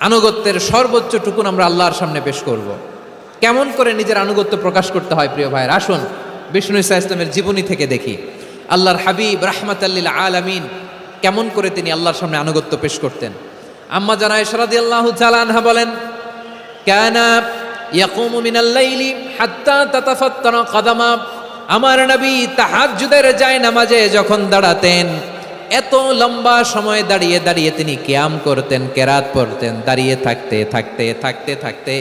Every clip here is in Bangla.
আনুগত্যের সর্বোচ্চ টুকুন আমরা আল্লাহর সামনে পেশ করব। কেমন করে নিজের আনুগত্য প্রকাশ করতে হয় প্রিয় ভাইয়ের, আসুন বিষ্ণু ঈসা ইসলামের জীবনী থেকে দেখি। আল্লাহর হাবিব রাহমাতাল্লিল আলামিন কেমন করে তিনি আল্লাহর সামনে আনুগত্য পেশ করতেন। আম্মা জানা আয়েশা রাদিয়াল্লাহু তাআলা আনহা বলেন, কানা ইয়াকুমু মিনাল লাইলি হাত্তা তাতাফাত্তারা কাদামা, আমার নবী তাহাজ্জুদের নামাজে যখন দাঁড়াতেন এত লম্বা সময় দাঁড়িয়ে দাঁড়িয়ে তিনি কিয়াম করতেন, কেরাত পড়তেন। দাঁড়িয়ে থাকতে থাকতে থাকতে থাকতে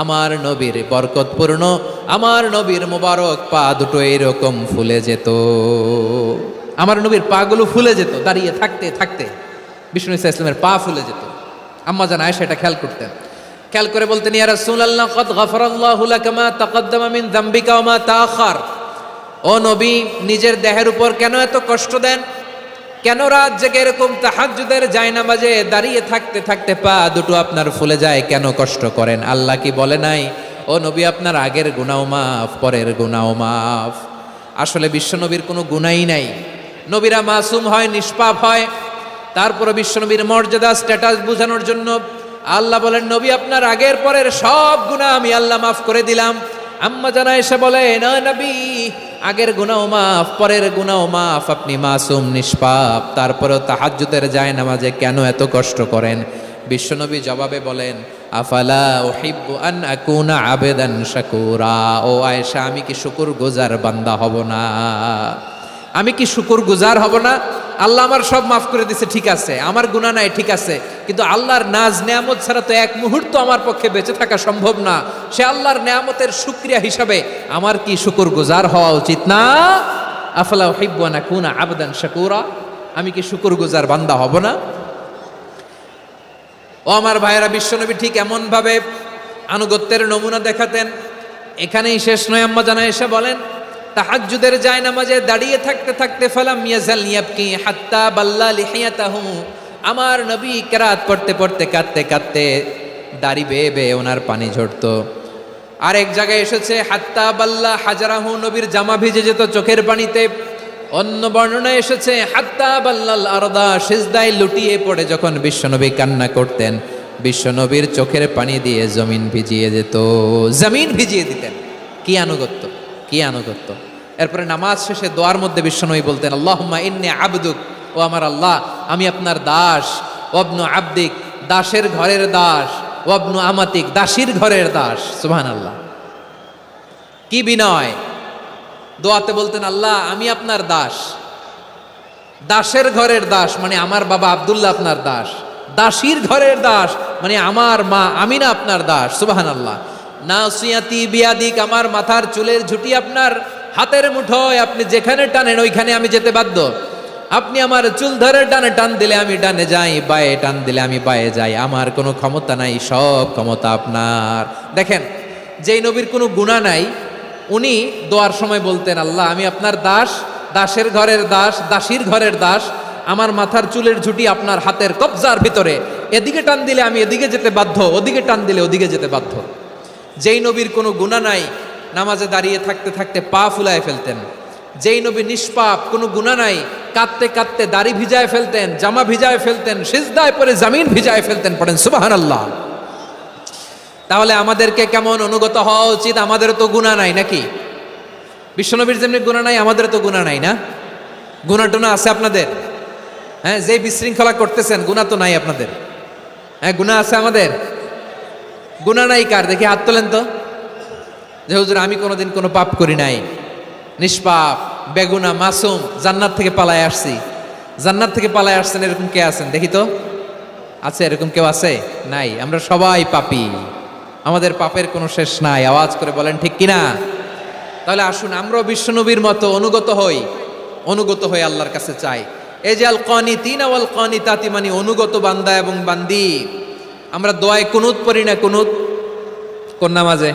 আমার নবীর বরকতপূর্ণ, আমার নবীর মোবারক পা দুটো এরকম ফুলে যেত। আমার নবীর পাগুলো ফুলে যেত দাঁড়িয়ে থাকতে থাকতে, বিষ্ণু ঈসা ইসলামের পা ফুলে যেত। আম্মা জান আয়েশা এটা খেয়াল করতেন। খেয়াল করে বলতেন, ইয়া রাসূলুল্লাহ কদ গফারাল্লাহু লাকা মা তাকদ্দামা মিন যামবিকা ওয়া মা তাআখার। ও নবী, নিজের দেহের উপর কেন এত কষ্ট দেন? কেন রাত জেগে এরকম তাহাজ্জুদের জায়নামাজে দাঁড়িয়ে থাকতে থাকতে পা দুটো আপনার ফুলে যায়? কেন কষ্ট করেন? আল্লাহ কি বলে নাই, ও নবী আপনার আগের গুনাহ মাফ, পরের গুনাহ মাফ? আসলে বিশ্বনবীর কোনো গুনাহই নাই। নবীরা মাসুম হয়, নিষ্পাপ হয়। তারপরে বিশ্বনবীর মর্যাদা, স্ট্যাটাস বোঝানোর জন্য আল্লাহ বলেন, নবী আপনার আগের পরের সব গুনাহ আমি আল্লাহ মাফ করে দিলাম। আম্মা জানা এসে বলে, না নবী, আগের গুনাহ মাফ, পরের গুনাহ মাফ, আপনি মাসুম, নিষ্পাপ, তারপরেও তাহাজ্জুদের জায়নামাজে কেন এত কষ্ট করেন? বিশ্বনবী জবাবে বলেন, আফালা উহিব্বু আন আকুনা আবেদান শাকুরা। ও আয়েশা, আমি কি শুকরগুজার বান্দা হব না? আমি কি শুকরগুজার হব না? আল্লাহ আমার সব মাফ করে দিছে, ঠিক আছে, আমার গুনাহ নাই, ঠিক আছে, কিন্তু আল্লাহর নাজ নেয়ামত ছাড়া তো এক মুহূর্ত আমার পক্ষে বেঁচে থাকা সম্ভব না। সে আল্লাহর নেয়ামতের শুকরিয়া হিসাবে আমার কি শুকরগুজার হওয়া উচিত না? আফালা উহিব্বু আন আকুনা আবদান শাকুরা, আমি কি শুকরগুজার বান্দা হব না? ও আমার ভাইয়েরা, বিশ্বনবী ঠিক এমন ভাবে আনুগত্যের নমুনা দেখাতেন। এখানেই শেষ নয়। আম্মা জানা এসে বলেন, তাহাজ্জুদের জায়নামাজে দাঁড়িয়ে থাকতে থাকতে ফালাম ইয়াজাল ইয়াবকি হাত্তা বাল্লা লিহিয়াতাহু, আমার নবী কেরাত পড়তে পড়তে কাঁদতে কাঁদতে দাড়ি বেয়ে বেয়ে ওনার পানি ঝরতো। আর এক জায়গায় এসেছে হাত্তা বাল্লা হাজারাহু, নবীর জামা ভিজে যেত চোখের পানিতে। অন্য বর্ণনায় এসেছে হাত্তা বাল্লাল আরদা, সিজদায় লুটিয়ে পড়ে যখন বিশ্বনবী কান্না করতেন, বিশ্বনবীর চোখের পানি দিয়ে জমিন ভিজিয়ে যেত, জমিন ভিজিয়ে দিতেন। কি আনুগত্য, কি আনুগত্য! এরপরে নামাজ শেষে দোয়ার মধ্যে বিশ্বনবী বলতেন, আল্লাহুম্মা ইন্নী আবদুক, ও আমার আল্লাহ, আমি আপনার দাস। ওয়াবনু আবদিক, দাসের ঘরের দাস। ওয়াবনু আমাতিক, দাসীর ঘরের দাস। সুবহানাল্লাহ, কি বিনয়! দোয়াতে বলতেন, আল্লাহ আমি আপনার দাস। দাসের ঘরের দাস মানে আমার বাবা আব্দুল্লাহ আপনার দাস। দাসীর ঘরের দাস মানে আমার মা আমিনা আপনার দাস। সুবহানাল্লাহ। নাসিয়াতি বিয়াদিক, আমার মাথার চুলের ঝুঁটি আপনার হাতের মুঠোয়, আপনি যেখানে টানেন ওইখানে আমি যেতে বাধ্য। আপনি আমার চুল ধরে ডানে টান দিলে আমি ডানে যাই, বায়ে টান দিলে আমি বায়ে যাই, আমার কোনো ক্ষমতা নাই, সব ক্ষমতা আপনার। দেখেন, যেই নবীর কোনো গুনাহ নাই উনি দোয়ার সময় বলতেন, আল্লাহ আমি আপনার দাস, দাসের ঘরের দাস, দাসীর ঘরের দাস, আমার মাথার চুলের ঝুঁটি আপনার হাতের কবজার ভিতরে, এদিকে টান দিলে আমি এদিকে যেতে বাধ্য, ওদিকে টান দিলে ওদিকে যেতে বাধ্য। যেই নবীর কোনো গুনাহ নাই নামাজে দাঁড়িয়ে থাকতে থাকতে পা ফুলায় ফেলতেন। যেই নবী নিষ্পাপ, কোনো গুনাহ নাই, কাঁদতে কাঁদতে দাড়ি ভিজায় ফেলতেন, জামা ভিজায় ফেলতেন, সিজদায় পরে জমিন ভিজায় ফেলতেন। পড়েন সুবহানাল্লাহ। তাহলে আমাদেরকে কেমন অনুগত হওয়া উচিত? আমাদেরও তো গুনাহ নাই নাকি? বিশ্বনবীর যেমনি গুনাহ নাই, আমাদের তো গুনাহ নাই না? গুনাহ টুনা আছে আপনাদের? হ্যাঁ, যে বিশৃঙ্খলা করতেছেন গুনাহ তো নাই আপনাদের? হ্যাঁ, গুনাহ আছে আমাদের? গুনাহ নাই কার? দেখি হাত তোলেন তো, যে হুজুর আমি কোনোদিন কোনো পাপ করি নাই, নিষ্পাপ, বেগুনা, মাসুম, জান্নাত থেকে পালায় আসছি। জান্নাত থেকে পালায় আসছেন এরকম কে আছেন দেখি তো? আছে এরকম কেউ? আছে? নাই। আমরা সবাই পাপী, আমাদের পাপের কোনো শেষ নাই। আওয়াজ করে বলেন ঠিক কিনা? তাহলে আসুন আমরাও বিশ্বনবীর মতো অনুগত হই, অনুগত হয়ে আল্লাহর কাছে চাই। এই যে আল কানিতিনা ওয়াল কানিতাতি, মানে অনুগত বান্দা এবং বান্দি। আমরা দোয়ায় কুনুত পড়ি না? কুনুত কোন নামাজে?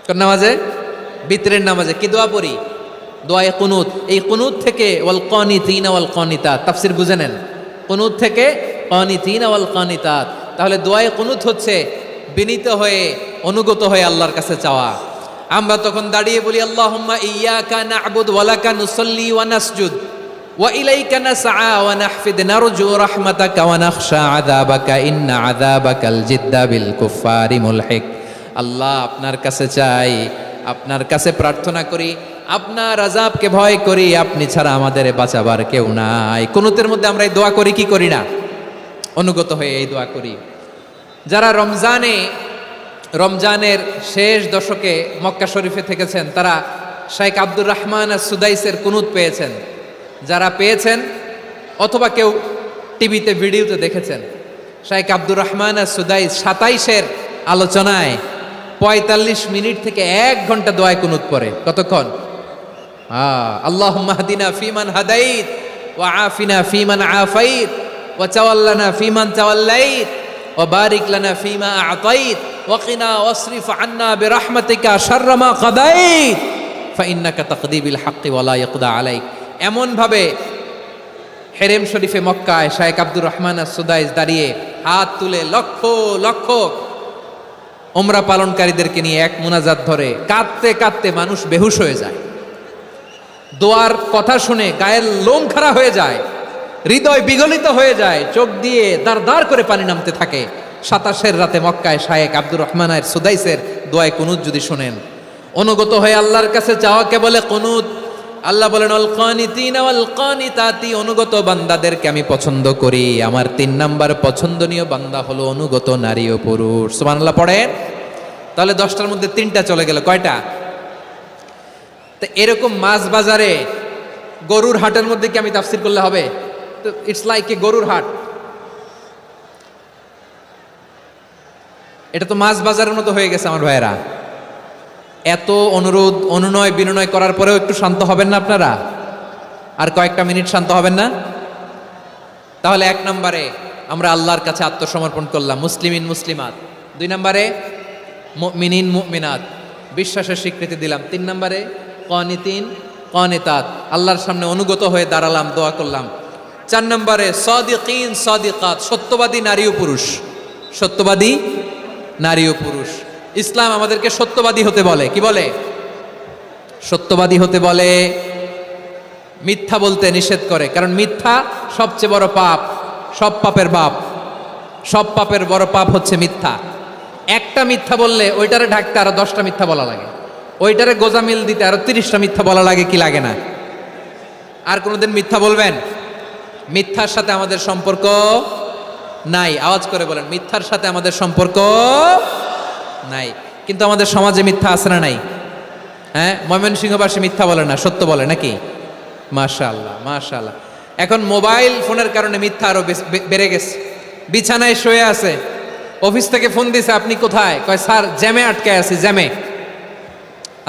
কোন নামাজে? বিতরের নামাজে কি দোয়া পড়ি? দোয়ায়ে কুনুত। এই কুনুত থেকে ওয়াল কানিতিনা ওয়াল কানিতাত, তাফসীর বুঝে নেন। কুনুত থেকে কানিতিনা ওয়াল কানিতাত। তাহলে দোয়ায়ে কুনুত হচ্ছে বিনীত হয়ে, অনুগত হয়ে আল্লাহর কাছে চাওয়া। আমরা তখন দাঁড়িয়ে বলি, আল্লাহুম্মা ইয়্যাকা না'বুদু ওয়া লাকা নুসাল্লি ওয়া নাসজুদ। ওয়া ইলাইকা নাসআ ওয়া নাহফিদ নারজু রাহমাতাকা ওয়া নাখশা আযাবাকা ইন্না আযাবাকাল জিদ্দা বিল কুফারি মুলহিক। আল্লাহ, আপনার কাছে চাই, আপনার কাছে প্রার্থনা করি, আপনার আযাবকে ভয় করি, আপনি ছাড়া আমাদের বাঁচাবার কেউ নাই। কুনুতের মধ্যে আমরা এই দোয়া করি কি করি না? অনুগত হয়ে এই দোয়া করি। যারা রমজানের শেষ দশকে মক্কা শরীফে থেকেছেন তারা শাইখ আব্দুর রহমান সুদাইসের কুনুত পেয়েছেন। যারা পেয়েছেন অথবা কেউ টিভিতে ভিডিওতে দেখেছেন, শাইখ আব্দুর রহমান সুদাইস 27-এর আলোচনায় 45 মিনিট থেকে 1 ঘন্টা দোয়ায় কুনুত পড়ে। কতক্ষণ? আল্লাহুম্মা হদিনা ফিমান হাদাইত ওয়া আফিনা ফিমান আফাইত ওয়া তাওয়াল্লানা ফিমান তাওয়াল্লাইত ওয়া বারিক লানা ফিমা আ'তাইত ওয়া কিনা ওয়াসরিফ আন্না বিরহমাতিকা শাররা মা কাদাইত ফাইন্নাকা তাকদি বিল হাক্কি ওয়া লা ইয়াকদা আলাইক। এমন ভাবে হেরেম শরীফে মক্কায় শাইখ আব্দুর রহমান সুদাইস দাঁড়িয়ে হাত তুলে লক্ষ লক্ষ উমরা পালনকারীদেরকে নিয়ে এক মুনাজাত ধরে কাঁদতে কাঁদতে মানুষ বেহুশ হয়ে যায়। দোয়ার কথা শুনে গায়ের লোম খাড়া হয়ে যায়, হৃদয় বিগলিত হয়ে যায়, চোখ দিয়ে দাঁড় দাঁড় করে পানি নামতে থাকে। 27-এর রাতে মক্কায় শাইখ আব্দুর রহমান সুদাইসের দোয়ায় কুনুত যদি শোনেন, অনুগত হয়ে আল্লাহর কাছে চাওয়াকে বলে কুনুত। আল্লাহ বলেন আল কানিতিনা ওয়াল কানিতাতি, অনুগত বান্দাদেরকে আমি পছন্দ করি। আমার 3 নাম্বার পছন্দনীয় বান্দা হলো অনুগত নারী ও পুরুষ। সুবহানাল্লাহ পড়েন। তাহলে 10টার মধ্যে 3টা চলে গেল, কয়টা? তো এরকম মাছ বাজারে গরুর হাটের মধ্যে কি আমি তাফসীর করলে হবে? তো ইটস লাইক এ গরুর হাট। এটা তো মাছ বাজারের মতো হয়ে গেছে আমার ভাইয়েরা। এত অনুরোধ অনুনয় বিনয় করার পরেও একটু শান্ত হবেন না আপনারা? আর কয়েকটা মিনিট শান্ত হবেন না? তাহলে 1 নম্বরে আমরা আল্লাহর কাছে আত্মসমর্পণ করলাম, মুসলিমিন মুসলিমাত। 2 নম্বরে মুমিনিন মুমিনাত, বিশ্বাসের স্বীকৃতি দিলাম। 3 নম্বরে কানিতিন কানিতাত, আল্লাহর সামনে অনুগত হয়ে দাঁড়ালাম, দোয়া করলাম। 4 নম্বরে সাদিকিন সাদিকাত, সত্যবাদী নারী ও পুরুষ। সত্যবাদী নারী ও পুরুষ। ইসলাম আমাদেরকে সত্যবাদী হতে বলে। কি বলে? সত্যবাদী হতে বলে, মিথ্যা বলতে নিষেধ করে। কারণ মিথ্যা সবচেয়ে বড় পাপ, সব পাপের বাপ। সব পাপের বড় পাপ হচ্ছে মিথ্যা। একটা মিথ্যা বললে ওইটারে ঢাকতে আরো 10টা মিথ্যা বলা লাগে, ওইটারে গোজামিল দিতে আরো 30টা মিথ্যা বলা লাগে, কি লাগে না? আর কোনোদিন মিথ্যা বলবেন? মিথ্যার সাথে আমাদের সম্পর্ক নাই। আওয়াজ করে বলেন, মিথ্যার সাথে আমাদের সম্পর্ক নাই। কিন্তু আমাদের সমাজে মিথ্যা আছে না নাই? হ্যাঁ, ময়মনসিংহবাসী মিথ্যা বলে না, সত্য বলে নাকি? মাশাআল্লাহ মাশাআল্লাহ। এখন মোবাইল ফোনের কারণে মিথ্যা আরো বেড়ে গেছে। বিছানায় শুয়ে আছে, অফিস থেকে ফোন দিছে, আপনি কোথায়? কয় স্যার জ্যামে আটকে আছি। জ্যামে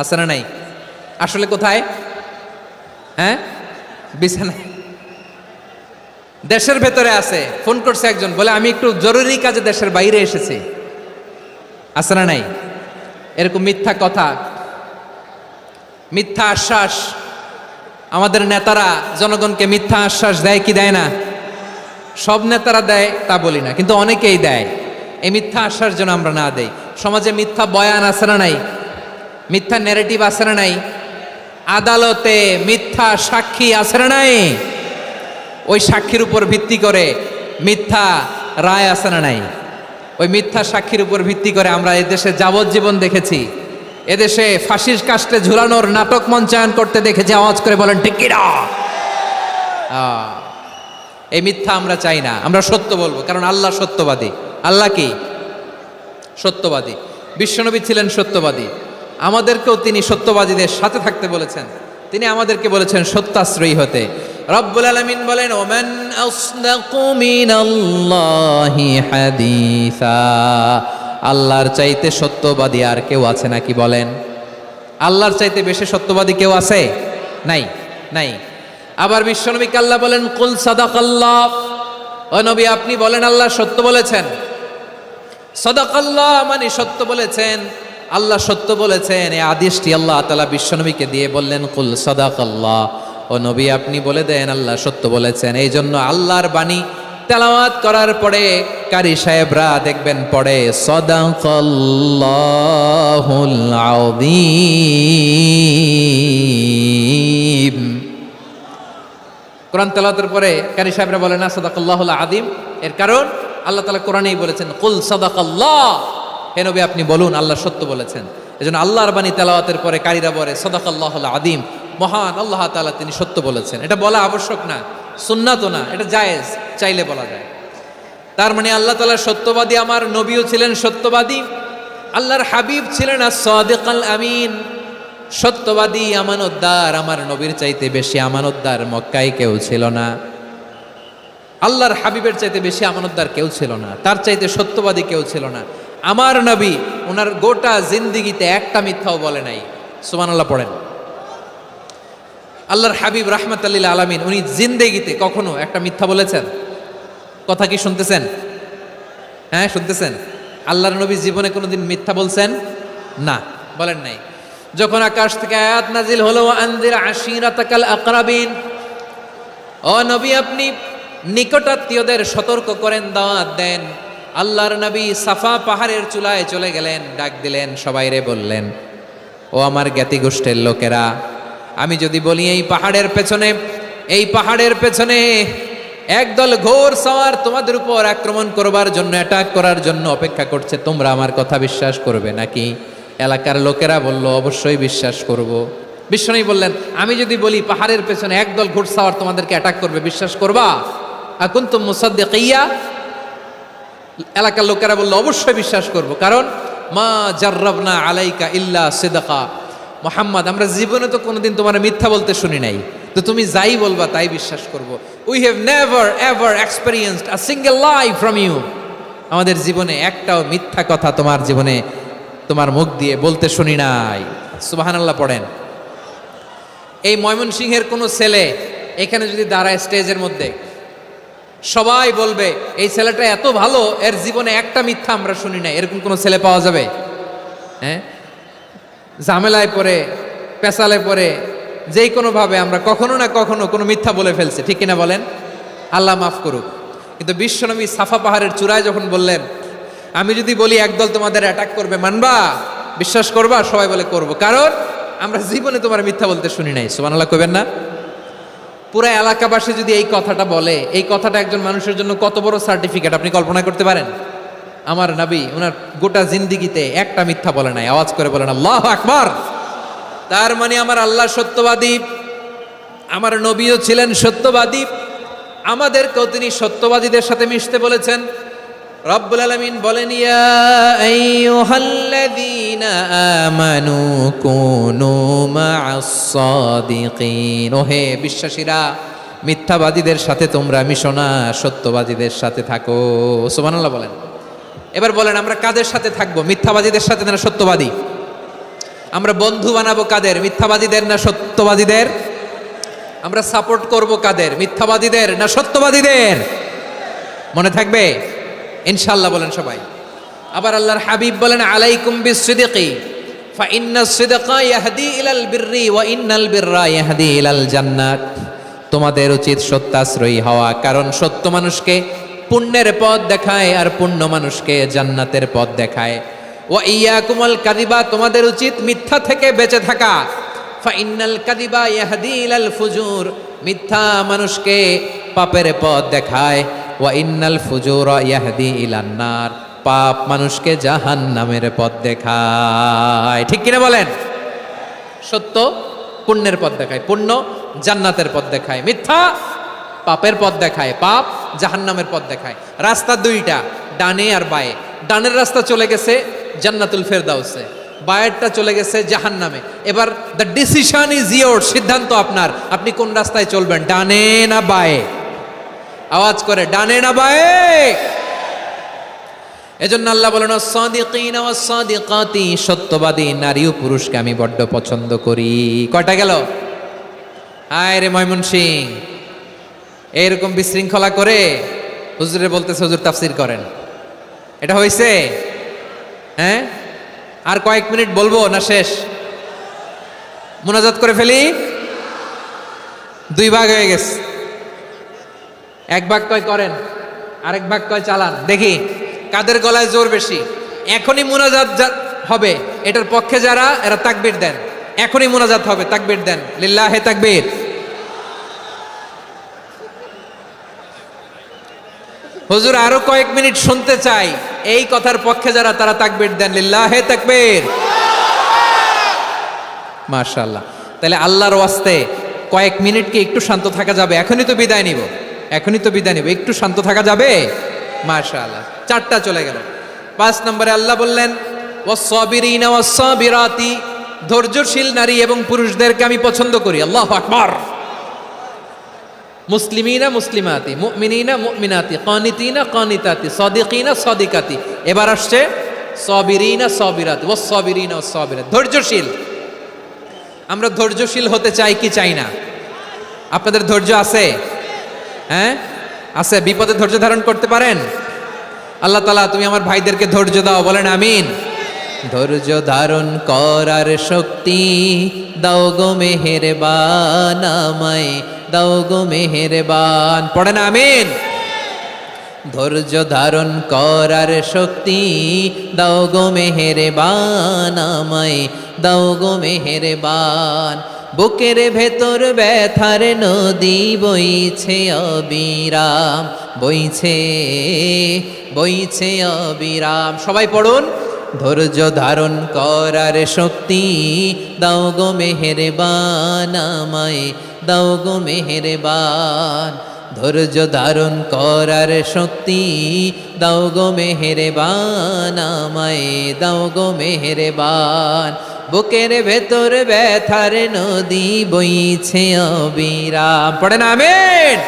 আছে না নাই? আসলে কোথায়? হ্যাঁ, বিছানায়। দেশের ভেতরে আছে, ফোন করছে একজন, বলে আমি একটু জরুরি কাজে দেশের বাইরে এসেছি। আছে না নাই? এরকম মিথ্যা কথা, মিথ্যা আশ্বাস। আমাদের নেতারা জনগণকে মিথ্যা আশ্বাস দেয় কি দেয় না? সব নেতারা দেয় তা বলি না, কিন্তু অনেকেই দেয়। এই মিথ্যা আশ্বাস যেন আমরা না দেই। সমাজে মিথ্যা বয়ান আছে না নাই? মিথ্যা ন্যারেটিভ আছে না নাই? আদালতে মিথ্যা সাক্ষী আছে না নাই? ওই সাক্ষীর উপর ভিত্তি করে মিথ্যা রায় আছে না নাই? ওই মিথ্যা সাক্ষীর উপর ভিত্তি করে আমরা এদেশে যাবজ্জীবন দেখেছি, এদেশে ফাঁসির কাস্টে ঝুলানোর নাটক মঞ্চায়ন করতে দেখেছি। আওয়াজ করে বলেন ঠিক কি না? এই মিথ্যা আমরা চাই না, আমরা সত্য বলবো, কারণ আল্লাহ সত্যবাদী। আল্লাহ কি? সত্যবাদী। বিশ্বনবী ছিলেন সত্যবাদী, আমাদেরকেও তিনি সত্যবাদীদের সাথে থাকতে বলেছেন। তিনি আমাদেরকে বলেছেন সত্যাশ্রয়ী হতে। রব্বুল আলামিন বলেন ওমান আসদাকু মিনাল্লাহি হাদিসা, আল্লাহর চাইতে সত্যবাদী আর কেউ আছে নাকি বলেন? আল্লাহর চাইতে বেশি সত্যবাদী কেউ আছে? নাই, নাই। আবার বিশ্বনবীকে আল্লাহ বলেন কুল সাদাকাল্লাহ, ও নবী আপনি বলেন আল্লাহ সত্য বলেছেন। সাদাকাল্লাহ মানে সত্য বলেছেন, আল্লাহ সত্য বলেছেন। এই আদেশটি আল্লাহ তাআলা বিশ্বনবীকে দিয়ে বললেন কুল সাদাকাল্লাহ, ও নবী আপনি বলে দেন আল্লাহ সত্য বলেছেন। এই জন্য আল্লাহর বাণী তেলাওয়াত করার পরে কারি সাহেবরা দেখবেন পড়ে সাদাকাল্লাহুল আযীম। কোরআন তেলাওয়াতের পরে কারি সাহেবরা বলে না সাদাকাল্লাহুল আযীম, এর কারণ আল্লাহ তাআলা কোরআনেই বলেছেন কুল সাদাকাল্লাহ, হে নবী আপনি বলুন আল্লাহ সত্য বলেছেন। এজন্য আল্লাহর বাণী তেলাওয়াতের পরে কারীরা বলে সাদাকাল্লাহুল আযীম, মহান আল্লাহ তাআলা তিনি সত্য বলেছেন। এটা বলা আবশ্যক না, সুন্নাতও না, এটা জায়েজ, চাইলে বলা যায়। তার মানে আল্লাহ তাআলা সত্যবাদী, আমার নবীও ছিলেন সত্যবাদী, আল্লাহর হাবিব ছিলেন as-সাদিকাল আমিন, সত্যবাদী আমানতদার। আমার নবীর চাইতে বেশি আমানতদার মক্কায় কেউ ছিল না, আল্লাহর হাবিবের চাইতে বেশি আমানতদার কেউ ছিল না, তার চাইতে সত্যবাদী কেউ ছিল না। আমার নবী ওনার গোটা জিন্দিগিতে একটা মিথ্যাও বলে নাই। সুবহানাল্লাহ পড়েন। আল্লাহর হাবিব রাহমাতাল লিল আলামিন উনি জিন্দেগিতে কখনো একটা মিথ্যা বলেছেন? কথা কি শুনতেছেন? হ্যাঁ শুনতেছেন? আল্লাহর নবী জীবনে কোনোদিন মিথ্যা বলছেন? না, বলেন নাই। যখন আকাশ থেকে আয়াত নাজিল হলো আনজির আশিরাতাকাল আকরাবিন, ও নবী আপনি নিকটাত্মীয়দের সতর্ক করেন, দাওয়াত দেন। আল্লাহর নবী সাফা পাহাড়ের চূড়ায় চলে গেলেন, ডাক দিলেন, সবাইরে বললেন ও আমার জ্ঞাতি গোষ্ঠীর লোকেরা, আমি যদি বলি এই পাহাড়ের পেছনে একদল ঘোর সওয়ার তোমাদের উপর আক্রমণ করবার জন্য, অ্যাটাক করার জন্য অপেক্ষা করছে, তোমরা আমার কথা বিশ্বাস করবে নাকি? এলাকার লোকেরা বলল অবশ্যই বিশ্বাস করব। বিশ্বনবী বললেন আমি যদি বলি পাহাড়ের পেছনে একদল ঘোর সওয়ার তোমাদেরকে অ্যাটাক করবে, বিশ্বাস করবা? আকুনতুম মুসাদ্দিকিয়া? এলাকার লোকেরা বলল অবশ্যই বিশ্বাস করব, কারণ মা জাররাবনা আলাইকা ইল্লা সিদকা, মুহাম্মদ আমরা জীবনে তো কোনোদিন তোমার মিথ্যা বলতে শুনি নাই, তো তুমি যাই বলবা তাই বিশ্বাস করব। We have never ever experienced a single lie from you, আমাদের জীবনে একটাও মিথ্যা কথা তোমার জীবনে তোমার মুখ দিয়ে বলতে শুনি নাই। সুবহানাল্লাহ পড়েন। এই ময়মনসিংহের কোনো ছেলে এখানে যদি দাঁড়ায় স্টেজের মধ্যে, সবাই বলবে এই ছেলেটা এত ভালো, এর জীবনে একটা মিথ্যা আমরা শুনি নাই, এরকম কোনো ছেলে পাওয়া যাবে? হ্যাঁ, ঝামেলায় পড়ে, পেশালে পড়ে, যেই কোনোভাবে আমরা কখনো না কখনো কোনো মিথ্যা বলে ফেলছি, ঠিক কিনা বলেন? আল্লাহ মাফ করুক। কিন্তু বিশ্বনবী সাফা পাহাড়ের চূড়ায় যখন বললেন আমি যদি বলি একদল তোমাদের অ্যাটাক করবে, মানবা? বিশ্বাস করবা? সবাই বলে করব, কারণ আমরা জীবনে তোমার মিথ্যা বলতে শুনি নাই। সুবহানাল্লাহ কইবেন না? পুরা এলাকাবাসী যদি এই কথাটা বলে, এই কথাটা একজন মানুষের জন্য কত বড় সার্টিফিকেট আপনি কল্পনা করতে পারেন? আমার নবী ওনার গোটা জিন্দিগিতে একটা মিথ্যা বলে নাই। আওয়াজ করে বলেন আল্লাহু আকবার। তার মানে আমার আল্লাহ সত্যবাদী, আমার নবীও ছিলেন সত্যবাদী, আমাদেরকেও তিনি সত্যবাদীদের সাথে মিশতে বলেছেন। রব্বুল আলামিন বলেন ইয়া আইয়ুহাল্লাযীনা আমানু কুনু মা'আস সাদিকিন, ওহে বিশ্বাসীরা মিথ্যাবাদীদের সাথে তোমরা মিশো না, সত্যবাদীদের সাথে থাকো। সুবহানাল্লাহ বলেন। এবার বলেন আমরা কাদের সাথে থাকবো? মিথ্যাবাদীদের সাথে না সত্যবাদী? আমরা বন্ধু বানাবো কাদের? মিথ্যাবাদীদের না সত্যবাদীদের? আমরা সাপোর্ট করব কাদের? মিথ্যাবাদীদের না সত্যবাদীদের? মনে থাকবে ইনশাআল্লাহ বলেন সবাই। আবার আল্লাহর হাবিব বলেন আলাইকুম বিসসিদকি ফা ইন্নাস সিদকা ইয়াহদি ইলাল বিররি ওয়া ইন্নাল বিররা ইয়াহদি ইলাল জান্নাত, তোমাদের উচিত সত্যাশ্রয়ী হওয়া, কারণ সত্য মানুষকে পুণ্যের পথ দেখায় আর পুণ্য মানুষকে জান্নাতের পথ দেখায়। ওয়া ইয়াকুমুল কাযিবা, তোমাদের উচিত মিথ্যা থেকে বেঁচে থাকা। ফা ইন্নাল কাযিবা ইয়াহদি ইলাল ফুজুর, মিথ্যা মানুষকে পাপের পথ দেখায়। ওয়া ইন্নাল ফুজুরা ইয়াহদি ইলান নার, পাপ মানুষকে জাহান্নামের পথ দেখায়। ঠিক কিনা বলেন? সত্য পুণ্যের পথ দেখায়, পুণ্য জান্নাতের পথ দেখায়, মিথ্যা পাপের পথ দেখায়, পাপ জাহান্নামের পথ দেখায়। রাস্তা দুইটা, ডানে আর বায়ে। ডানের রাস্তা চলে গেছে জান্নাতুল ফেরদাউসে, বায়েরটা চলে গেছে জাহান্নামে। এবার দ্য ডিসিশন ইজ ইয়োর, সিদ্ধান্ত আপনার, আপনি কোন রাস্তায় চলবেন, ডানে না বায়ে? আওয়াজ করে ডানে না বায়ে? এজন্য আল্লাহ বলেন as-সাদিকিনা ওয়াস-সাদিকাতি, সত্যবাদী নারী ও পুরুষকে আমি বড্ড পছন্দ করি। কয়টা গেল? হায় রে ময়মনসিং, এরকম বিশৃঙ্খলা করে হুজুরে বলতেছে হুজুর তাফসীর করেন, এটা হইছে? হ্যাঁ, আর কয়েক মিনিট বলবো না শেষ? মুনাজাত করে ফেলি। দুই ভাগ হয়ে গেছে, এক ভাগ কয় করেন, আরেক ভাগ কয় চালান। দেখি কাদের গলায় জোর বেশি। এখনই মুনাজাত হবে, এটার পক্ষে যারা এরা তাকবীর দেন। এখনই মুনাজাত হবে, তাকবীর দেন, লিল্লাহে তাকবীর। হুজুর আরো কয়েক মিনিট শুনতে চাই, এই কথার পক্ষে যারা তারা তাকবীর দেন, লিল্লাহে তাকবীর। মাশাআল্লাহ। তাহলে আল্লাহর ওয়াস্তে কয়েক মিনিট কি একটু শান্ত থাকা যাবে? এখনই তো বিদায় নিব, একটু শান্ত থাকা যাবে? মাশাআল্লাহ, 4টা চলে গেল। 5 নম্বরে আল্লাহ বললেন ওয়াস-সাবিরিনা ওয়াস-সাবিরাতি, ধৈর্যশীল নারী এবং পুরুষদেরকে আমি পছন্দ করি। আল্লাহু আকবার। মুসলিমিনা মুসলিমাতি, মুমিনিনা মুমিনাতি, কানিতিনা কানিতাতি, সাদিকিনা সাদিকাতি। এবার আসছে সাবিরিনা সাবিরাতি, ওয়াস-সাবিরিনা ওয়াস-সাবিরাতি, ধৈর্যশীল। আমরা ধৈর্যশীল হতে চাই কি চাই না? আপনাদের ধৈর্য আছে? হ্যাঁ আছে। বিপদে ধৈর্য ধারণ করতে পারেন? আল্লাহ তাআলা তুমি আমার ভাইদেরকে ধৈর্য দাও, বলেন আমিন। ধৈর্য ধারণ করার শক্তি দাও গো মেহেরবান, আমায় দাও গো মেহেরবান, পড়েন আমিন। ধৈর্য ধারণ করার শক্তি দাও গো মেহেরবান, আমায় দাও গো মেহেরবান। বুকের ভেতর ব্যথার নদী বইছে অবিরাম, বইছে বইছে অবিরাম। সবাই পড়ুন, ধৈর্য ধারণ করার শক্তি দাও গো মেহেরবান, আমায় দাও গো মেহেরবান। ধৈর্য ধারণ করার শক্তি দাও গো মেহেরবান, আমায় দাও গো মেহেরবান। বুকের ভেতর ব্যথার নদী বইছে অবিরাম, পড়েন আমিন।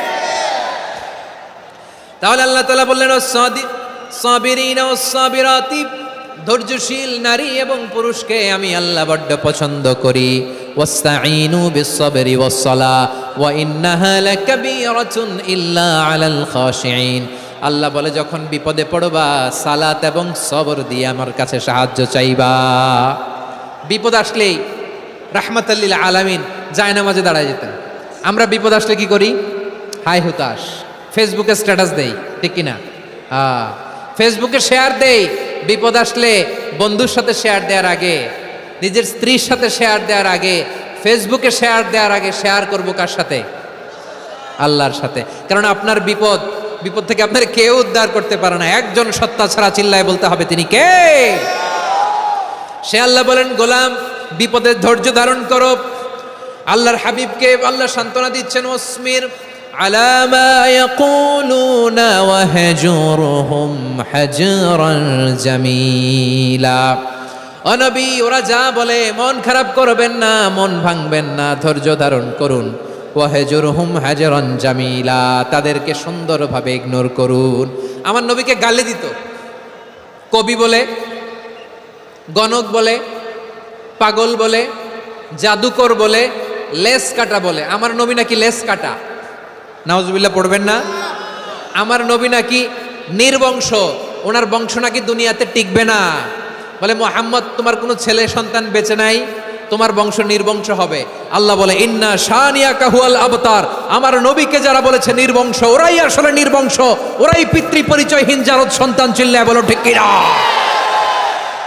তাহলে আল্লাহ তাআলা বললেন ওয়াস-সাবিরিনা ওয়াস-সাবিরাতি, ধৈর্যশীল নারী এবং পুরুষকে আমি আল্লাহ বড্ড পছন্দ করি। ওয়াস্তাঈনু বিস-সাবরি ওয়াস-সালাহ ওয়া ইন্নাহা লাকাবীরাতুন ইল্লা আলাল খাশিঈন। আল্লাহ বলে যখন বিপদে পড়বা সালাত এবং সবর দিয়ে আমার কাছে সাহায্য চাইবা। বিপদ আসলেই রাহমাতাল লিল আলামিন জায়নামাজে দাঁড়ায় যেতেন। আমরা বিপদ আসলে কি করি? হাই হুতাশ, ফেসবুকে স্ট্যাটাস দেই, ঠিক কিনা? ফেসবুকে শেয়ার দেই। বিপদ আসলে বন্ধুর সাথে শেয়ার দেওয়ার আগে, নিজের স্ত্রীর সাথে শেয়ার দেওয়ার আগে, ফেসবুকে শেয়ার দেওয়ার আগে শেয়ার করবো কার সাথে? আল্লাহর সাথে। কারণ আপনার বিপদ থেকে আপনার কেউ উদ্ধার করতে পারে না, একজন সত্তা ছাড়া। চিল্লায় বলতে হবে তিনি কে? সে আল্লাহ বলেন গোলাম বিপদের ধৈর্য ধারণ করো। আল্লাহর হাবিবকে আল্লাহ সান্ত্বনা দিচ্ছেন ওয়াসমির আলা মা ইয়াকুলুনা ওয়াহজুরহুম হাজরান জামিলা। ও নবী, ওরা যা বলে মন খারাপ করবেন না, মন ভাঙবেন না, ধৈর্য ধারণ করুন। ওয়াহজুরহুম হাজরান জামিলা, তাদেরকে সুন্দরভাবে ইগনোর করুন। আমার নবীকে গালি দিত কবি বলে, গণক বলে, পাগল বলে, জাদুকর বলে, লেস কাটা বলে। আমার নবী নাকি লেস কাটা, নাউজুবিল্লাহ পড়বেন না। আমার নবী নাকি নির্বংশ, ওনার বংশ নাকি দুনিয়াতে টিকবে না। বলে মুহাম্মদ তোমার কোনো ছেলে সন্তান বেঁচে নাই, তোমার বংশ নির্বংশ হবে। আল্লাহ বলে ইন্না শানিয়াকা হুয়াল আবতার। আমার নবীকে যারা বলেছে নির্বংশ, ওরাই আসলে নির্বংশ, ওরাই পিতৃ পরিচয়হীন জারদ সন্তান। চিল্লায় বলো ঠিক কিনা?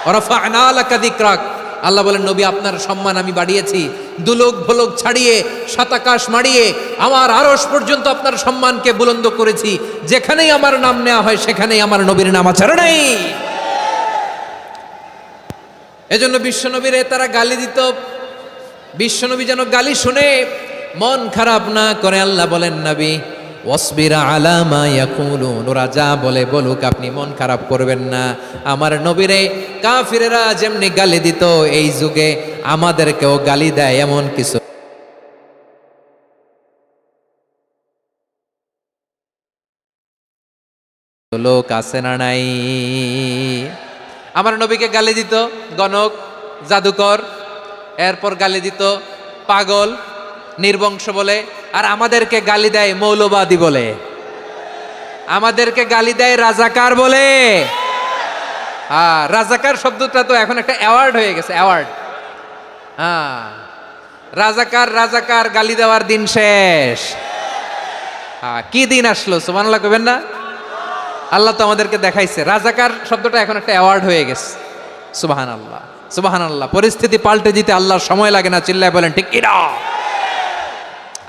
ওয়ারাফা'না লাকা যিকরাক। আল্লাহ বলেন নবী আপনার সম্মান আমি বাড়িয়েছি, দুলোক ভোলক ছাড়িয়ে সাতাকাশ মারিয়ে আমার আরশ পর্যন্ত আপনার সম্মানকে বুলন্দ করেছি। যেখানেই আমার নাম নেওয়া হয় সেখানেই আমার নবীর নাম আছে নাই। এজন্য বিশ্বনবীরে তারা গালি দিত। বিশ্বনবী যেন গালি শুনে মন খারাপ না করে আল্লাহ বলেন নবী ওয়াসবির আলা মা ইয়াকুলুন, ওরা যা বলে বলুক, আপনি মন খারাপ করবেন না। আমার নবীরে কাফিরেরা যেমনি গালি দিত, এই যুগে আমাদেরকেও গালি দেয় এমন কিছু লোক আছে না নাই? আমার নবীকে গালি দিত গণক, জাদুকর, এরপর গালি দিত পাগল, নির্বংশ বলে। আর আমাদেরকে গালি দেয় মৌলবাদী বলে, আমাদেরকে গালি দেয় রাজাকার বলে। রাজাকার শব্দটা তো এখন একটা অ্যাওয়ার্ড হয়ে গেছে, অ্যাওয়ার্ড। রাজাকার রাজাকার গালি দেওয়ার দিন শেষ। কি দিন আসলো সুবহানাল্লাহ কইবেন না? আল্লাহ তো আমাদেরকে দেখাইছে। রাজাকার শব্দটা এখন একটা অ্যাওয়ার্ড হয়ে গেছে। সুবহানাল্লাহ সুবহানাল্লাহ। পরিস্থিতি পাল্টে দিতে আল্লাহর সময় লাগে না। চিল্লায় বলেন ঠিক কিনা?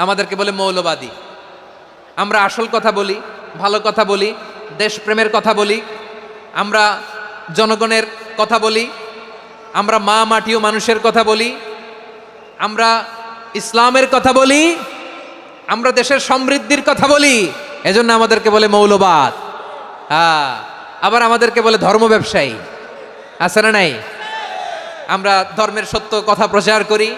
আমাদেরকে বলে মৌলবাদী। আমরা আসল কথা বলি, ভালো কথা বলি, দেশপ্রেমের কথা বলি, আমরা জনগণের কথা বলি, আমরা মা মাটি ও মানুষের কথা বলি, আমরা ইসলামের কথা বলি, আমরা দেশের সমৃদ্ধির কথা বলি, এজন্য আমাদেরকে বলে মৌলবাদ। হ্যাঁ, আবার আমাদেরকে বলে ধর্ম ব্যবসায়ী, আছে না নাই? আমরা ধর্মের সত্য কথা প্রচার করি,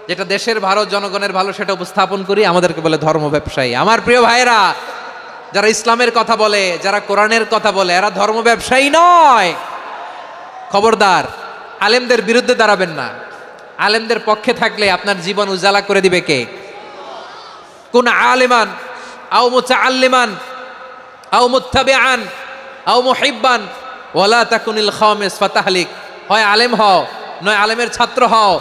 যেটা দেশের ভালো জনগণের ভালো সেটা উপস্থাপন করি, আমাদেরকে বলে ধর্ম ব্যবসায়ী। আমার প্রিয় ভাইরা, যারা ইসলামের কথা বলে, যারা কোরআনের কথা বলে, এরা ধর্ম ব্যবসায়ী নয়। খবরদার, আলেমদের বিরুদ্ধে দাঁড়াবেন না। আলেমদের পক্ষে থাকলে আপনার জীবন উজালা করে দিবে কে? কোন আলিমান আও মুতাআল্লিমান আও মুত্তাবিআন আও মুহিব্বান ওয়ালা তাকুনিল খামিস ফাতাহলিক। হয় আলেম হও, নয় আলেমের ছাত্র হও,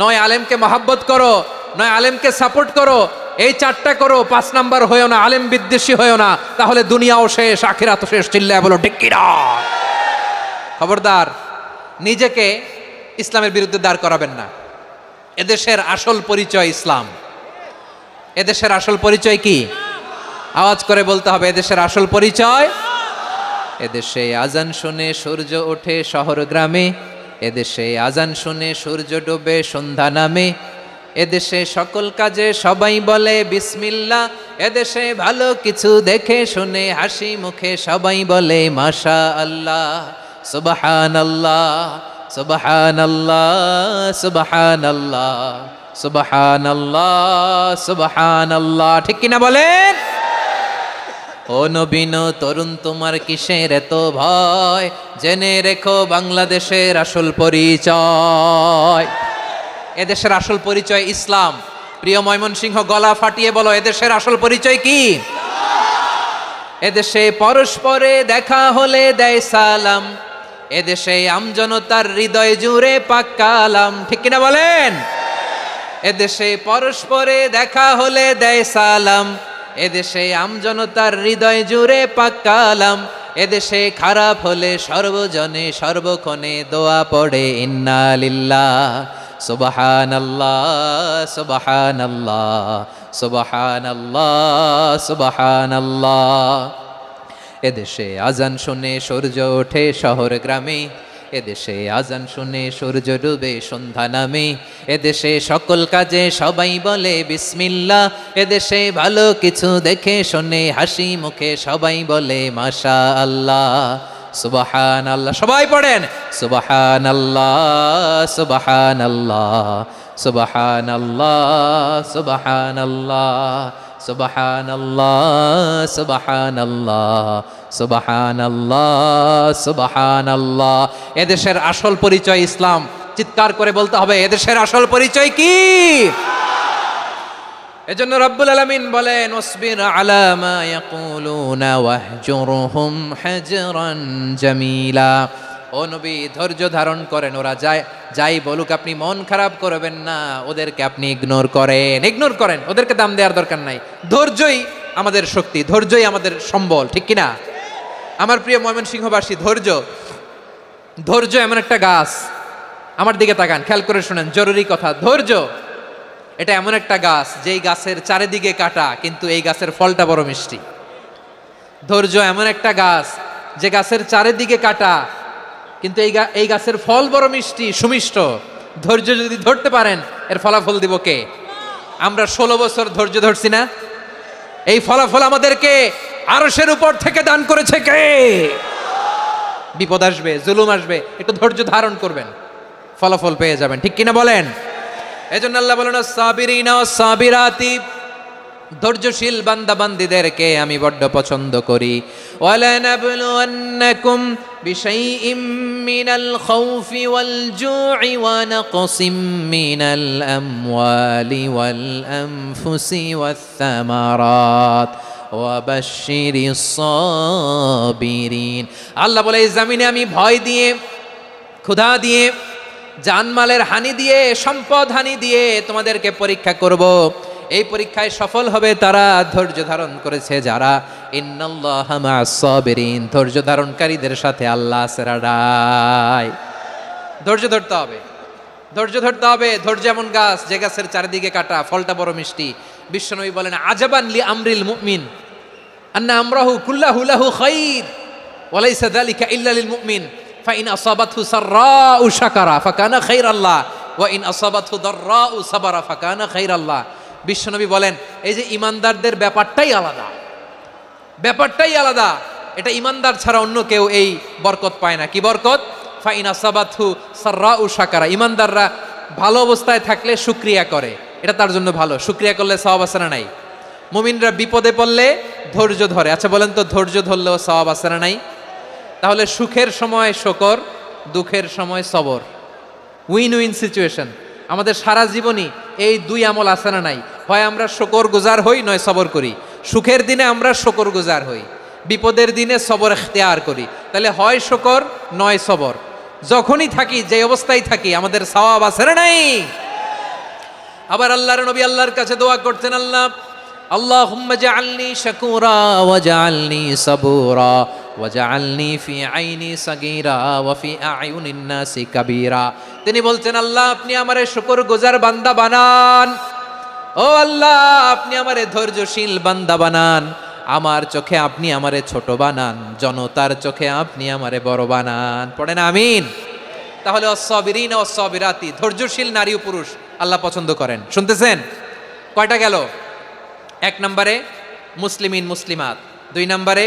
নয় আলেমকে মহাব্বত করো, নয় আলেমকে সাপোর্ট করো। এই চারটা করো, 5 নাম্বার হয়েও না, আলেম বিদ্বেষী হয়েও না, তাহলে দুনিয়াও শেষ, আখিরাতও শেষ। চিল্লায় বলো ঠিক কি না? খবরদার, নিজেকে ইসলামের বিরুদ্ধে দাঁড় করাবেন না। এদেশের আসল পরিচয় ইসলাম। এদেশের আসল পরিচয় কি? আওয়াজ করে বলতে হবে, এদেশের আসল পরিচয়। এদেশে আজান শুনে সূর্য ওঠে শহর গ্রামে, এদেশে আজান শুনে সূর্য ডোবে সন্ধ্যা নামে, এদেশে সকল কাজে সবাই বলে বিসমিল্লাহ, এদেশে ভালো কিছু দেখে শুনে হাসি মুখে সবাই বলে মাশা আল্লাহ, সুবহানাল্লাহ, সুবহানাল্লাহ, সুবহানাল্লাহ, সুবহানাল্লাহ, সুবহানাল্লাহ। ঠিক কিনা বলেন? ও নবীন তরুণ, তোমার কিসের এত ভয়? জেনে রেখো বাংলাদেশের আসল পরিচয়। এদেশের আসল পরিচয় ইসলাম। প্রিয় ময়মনসিংহ, গলা ফাটিয়ে বলো, এদেশের আসল পরিচয় কি? এদেশে পরস্পরে দেখা হলে দেয় সালাম, এদেশে আমজনতার হৃদয় জুড়ে পাক কালাম। ঠিক কিনা বলেন? এদেশে পরস্পরে দেখা হলে দেয় সালাম, এদেশে আমজনতার হৃদয় জুড়ে পাক কালাম, এদেশে খারাপ হলে সর্বজনে সর্বক্ষণে দোয়া পড়ে ইন্না লিল্লাহ, সুবহানাল্লাহ, সুবহানাল্লাহ, সুবহানাল্লাহ, সুবহানাল্লাহ। এদেশে আজান শুনে সূর্য ওঠে শহর গ্রামে, এদেশে আজান শুনে সূর্য ডুবে সন্ধ্যা নামে, এদেশে সকল কাজে সবাই বলে বিসমিল্লাহ, এদেশে ভালো কিছু দেখে শুনে হাসি মুখে সবাই বলে মাশা আল্লাহ, সুবহানাল্লাহ। সবাই পড়েন সুবহানাল্লাহ, সুবহানাল্লাহ, সুবহানাল্লাহ, সুবহানাল্লাহ, সুবহানাল্লাহ, সুবহানাল্লাহ, সুবহানাল্লাহ, সুবহানাল্লাহ। এদেশের আসল পরিচয় ইসলাম। চিৎকার করে বলতে হবে, এদেশের আসল পরিচয় কি? এজন্য রব্বুল আলামিন বলেন, ওয়াসবির আলা মা ইয়াকুলুনা ওয়াহজুরহুম হাজরান জামিলা। ও নবী, ধৈর্য ধারণ করেন, ওরা যাই বলুক আপনি মন খারাপ করবেন না, ওদেরকে আপনি ইগনোর করেন, ওদেরকে দাম দেওয়ার দরকার নাই। ধৈর্যই আমাদের শক্তি, ধৈর্যই আমাদের সম্বল। ঠিক কিনা? আমার প্রিয় ময়মনসিংহবাসী, ধৈর্য এমন একটা গাছ। আমার দিকে তাকান, খেয়াল করে শুনেন, জরুরি কথা। ধৈর্য এটা এমন একটা গাছ, যেই গাছের চারিদিকে কাটা, কিন্তু এই গাছের ফলটা বড় মিষ্টি। ধৈর্য এমন একটা গাছ, যে গাছের চারিদিকে কাটা, কিন্তু এই গাছের ফল বড় মিষ্টি, সুমিষ্ট। ধৈর্য যদি ধরতে পারেন, এর ফলাফল দিব কে? আমরা 16 বছর ধৈর্য ধরছি না? এই ফলাফল আমাদেরকে আরশের উপর থেকে দান করেছে কে? বিপদ আসবে, জুলুম আসবে, একটু ধৈর্য ধারণ করবেন, ফলাফল পেয়ে যাবেন। ঠিক কিনা বলেন? এজন্য আল্লাহ বলেন, সাবিরিনা ওয়াস সাবিরাতি, ধৈর্যশীল বান্দা বান্দীদেরকে আমি বড্ড পছন্দ করি। ওয়ালানাবলুওয়ান্নাকুম বিশাইইম মিনাল খাউফি ওয়াল জু'i ওয়া নাকসিম মিনাল আমওয়ালি ওয়াল আনফুসি ওয়াস সামারাত ওয়া বাশশিরিস সাবিরিন। আল্লাহ বলে, এই জমিনে আমি ভয় দিয়ে, ক্ষুধা দিয়ে, জানমালের হানি দিয়ে, সম্পদ হানি দিয়ে তোমাদেরকে পরীক্ষা করব। এই পরীক্ষায় সফল হবে তারা, ধৈর্য ধারণ করেছে যারা। ইন্নাল্লাহা মা'আস সাবিরিন, ধৈর্য ধারণকারীদের সাথে আল্লাহ আছে রাডাই। ধৈর্য ধরতে হবে, ধৈর্য ধরতে হবে। ধৈর্য এমন গাছ, যে গাছের চারিদিকে কাটা, ফলটা বড় মিষ্টি। বিশ্বনবী বলেন, আজাবান লি আমরিল মুমিন, আন্না আমরাহু কুল্লাহু লাহু খাইর ওয়া লাইসা যালিকা ইল্লা লিল মুমিন ফাইন আসাবাতহু সাররাউ শাকারা ফাকানা খাইরাল্লাহ ওয়া ইন আসাবাতহু দাররাউ সাবারা ফাকানা খাইরাল্লাহ। বিশ্বনবী বলেন এই যে ঈমানদারদের ব্যাপারটাই আলাদা, ব্যাপারটাই আলাদা। এটা ঈমানদার ছাড়া অন্য কেউ এই বরকত পায় না। কি বরকত? ফাইন আসাবাতহু সাররাউ শাকারা। ঈমানদাররা ভালো অবস্থায় থাকলে শুকরিয়া করে, এটা তার জন্য ভালো। শুকরিয়া করলে সওয়াব আছে না নাই? মুমিনরা বিপদে পড়লে ধৈর্য ধরে। আচ্ছা বলেন তো, ধৈর্য ধরলেও সওয়াব আছে না নাই? তাহলে সুখের সময় শুকর, দুঃখের সময় সবর, উইন উইন সিচুয়েশন। আমাদের সারা জীবনই এই দুই আমল আছে না নাই? হয় আমরা শুকর গুজার হই, নয় সবর করি। সুখের দিনে আমরা শুকর গুজার হই, বিপদের দিনে সবর ইখতিয়ার করি। তাহলে হয় শুকর নয় সবর। যখনই থাকি, যে অবস্থায় থাকি, আমাদের সওয়াব আছে না নাই? আবার আল্লাহর নবী আল্লাহর কাছে দোয়া করতেন, আল্লাহুম্মা জাআলনি শাকুরা ওয়া জাআলনি সাবুরা ওয়া জাআলনি ফি আইনি সাগীরা ওয়া ফি আয়ুনিন নাসি কাবীরা। তিনি বলছেন, আল্লাহ আপনি আমারে শুকরগুজার বান্দা বানান, ও আল্লাহ আপনি আমারে ধৈর্যশীল বান্দা বানান, আমার চোখে আপনি আমারে ছোট বানান, জনতার চোখে আপনি আমারে বড় বানান। পড়েন আমিন। তাহলে অস-সাবিরিন ও অস-সাবিরাতি, ধৈর্যশীল নারী ও পুরুষ আল্লাহ পছন্দ করেন। শুনতেছেন? কয়টা গেল? এক নম্বরে মুসলিমিন মুসলিমাত, দুই নম্বরে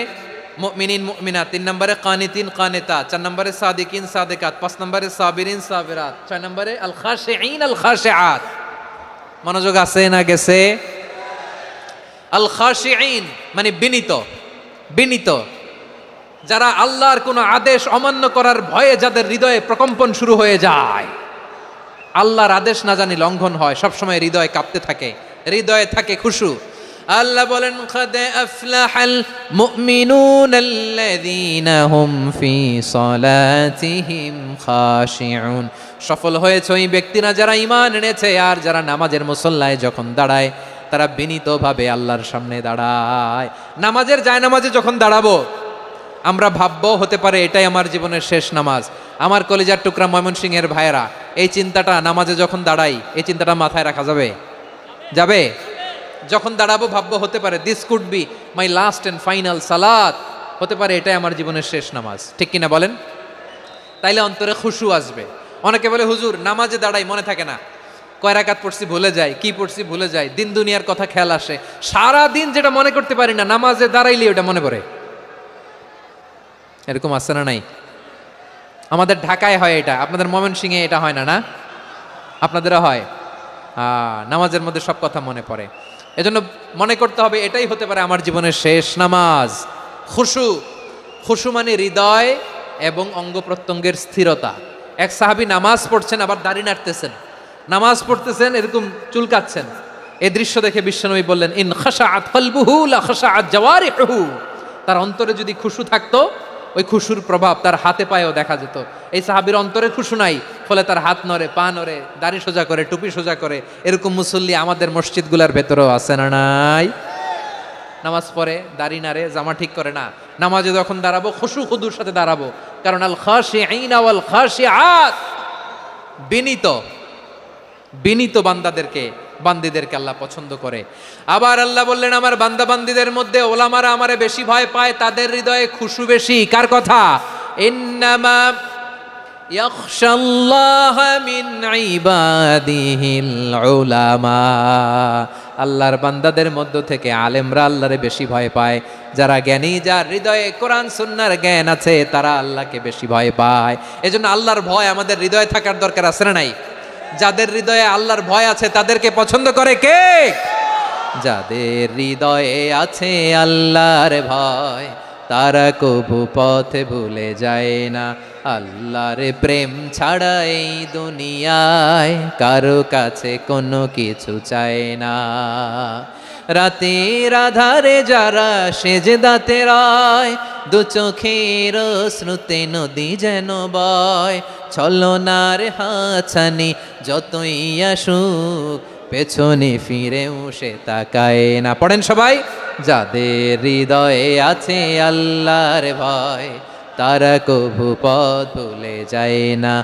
মুমিনিন মুমিনাত, তিন নম্বরে কানিতিন কানিতাত, চার নম্বরে সাদিকিন সাদিকাত, পাঁচ নম্বরে সাবিরিন সাবিরাত, ছয় নম্বরে আল খাশিঈন আল খাশিআত। মনোযোগ আছে না গেছে? আল খাশিঈন মানে বিনীত, বিনীত, যারা আল্লাহর কোনো আদেশ অমান্য করার ভয়ে যাদের হৃদয়ে প্রকম্পন শুরু হয়ে যায়, আল্লাহর আদেশ না জানি লঙ্ঘন হয়, সবসময় হৃদয় কাঁপতে থাকে, হৃদয়ে থাকে খুশু। আল্লাহ বলেন, কাদ আফলাহাল মুমিনুনাল্লাযীনা হুম ফি সালাতিহিম খাশিউন। সফল হয়েছে ওই ব্যক্তিরা যারা ঈমান এনেছে আর যারা নামাজের মুসল্লায় যখন দাঁড়ায় তারা বিনীতভাবে আল্লাহর সামনে দাঁড়ায়। নামাজের জায়নামাজে যখন দাঁড়াবো আমরা ভাববো হতে পারে এটাই আমার জীবনের শেষ নামাজ। আমার কলিজার টুকরা ময়মনসিংহের ভাইয়েরা, এই চিন্তাটা নামাজে যখন দাঁড়াই, এই চিন্তাটা মাথায় রাখা যাবে? যাবে? যখন দাঁড়াবো ভাববো হতে পারে this could be my last and final সালাত, হতে পারে এটাই আমার জীবনের শেষ নামাজ। ঠিক কিনা বলেন? তাইলে অন্তরে খুশু আসবে। অনেকে বলে হুজুর নামাজে দাঁড়াই মনে থাকে না, কয় রাকাত পড়ছি ভুলে যাই, কি পড়ছি ভুলে যাই, দিন দুনিয়ার কথা খেয়াল আসে, সারা দিন যেটা মনে করতে পারি না নামাজে দাঁড়াইলে ওটা মনে পড়ে। এরকম আছে না নাই? আমাদের ঢাকায় হয় এটা, আপনাদের ময়মনসিংহে এটা হয় না? না আপনাদেরও হয়? নামাজের মধ্যে সব কথা মনে পড়ে। এজন্য মনে করতে হবে এটাই হতে পারে আমার জীবনের শেষ নামাজ। খুশু, খুশু মানে হৃদয় এবং অঙ্গ প্রত্যঙ্গের স্থিরতা। এক সাহাবী নামাজ পড়ছেন আবার দাড়ি নাড়তেছেন, নামাজ পড়তেছেন এরকম চুলকাচ্ছেন। এই দৃশ্য দেখে বিশ্বনবী বললেন, ইন খাশাআত কলবুহু লা খাশাআত জাওয়ারিহুহু। তার অন্তরে যদি খুশু থাকতো, ওই খুশুর প্রভাব তার হাতে পায়েও দেখা যেত। এই সাহাবীর অন্তরে খুশু নাই, ফলে তার হাত নড়ে, পা নড়ে, দাড়ি সোজা করে, টুপি সোজা করে। এরকম মুসল্লি আমাদের মসজিদগুলোর ভেতরেও আছে না নাই? নামাজ পড়ে, দাড়ি নাড়ে, জামা ঠিক করে না। নামাজে যখন দাঁড়াবো খুশু খুদুর সাথে দাঁড়াবো, কারণ আল খাশিঈন ওয়াল খাশিআত, বিনীত, বিনীত বান্দাদেরকে, বান্দিদেরকে আল্লাহ পছন্দ করে। আবার আল্লাহ বললেন, আমার বান্দা বান্দিদের মধ্যে ওলামারা আমারে বেশি ভয় পায়, তাদের হৃদয়ে খুশু বেশি। কার কথা? ইন্নামা ইয়াখশাল্লাহা মিন ইবাদিহিল উলামা। আল্লাহর বান্দাদের মধ্য থেকে আলেমরা আল্লাহরে বেশি ভয় পায়। যারা জ্ঞানী, যার হৃদয়ে কোরআন সুন্নাহর জ্ঞান আছে, তারা আল্লাহকে বেশি ভয় পায়। এজন্য আল্লাহর ভয় আমাদের হৃদয়ে থাকার দরকার আছে না নাই? যাদের হৃদয়ে আল্লাহর ভয় আছে তাদেরকে পছন্দ করে কে? যাদের হৃদয়ে আছে আল্লাহর ভয়, তারা কবু পথে ভুলে যায় না। আল্লাহর প্রেম ছাড়া এই দুনিয়ায় কারো কাছে কোনো কিছু চায় না। রাতের আধারে যারা সেজদাতে রয়, দু চোখের শ্রুতে নদী যেন বয়। ছলনার হাতছানি যতই আসুক, পেছনে ফিরেও সে তাকায় না। পড়েন সবাই, যাদের হৃদয়ে আছে আল্লাহর ভয়, তারা কভু পথ ভুলে যায় না।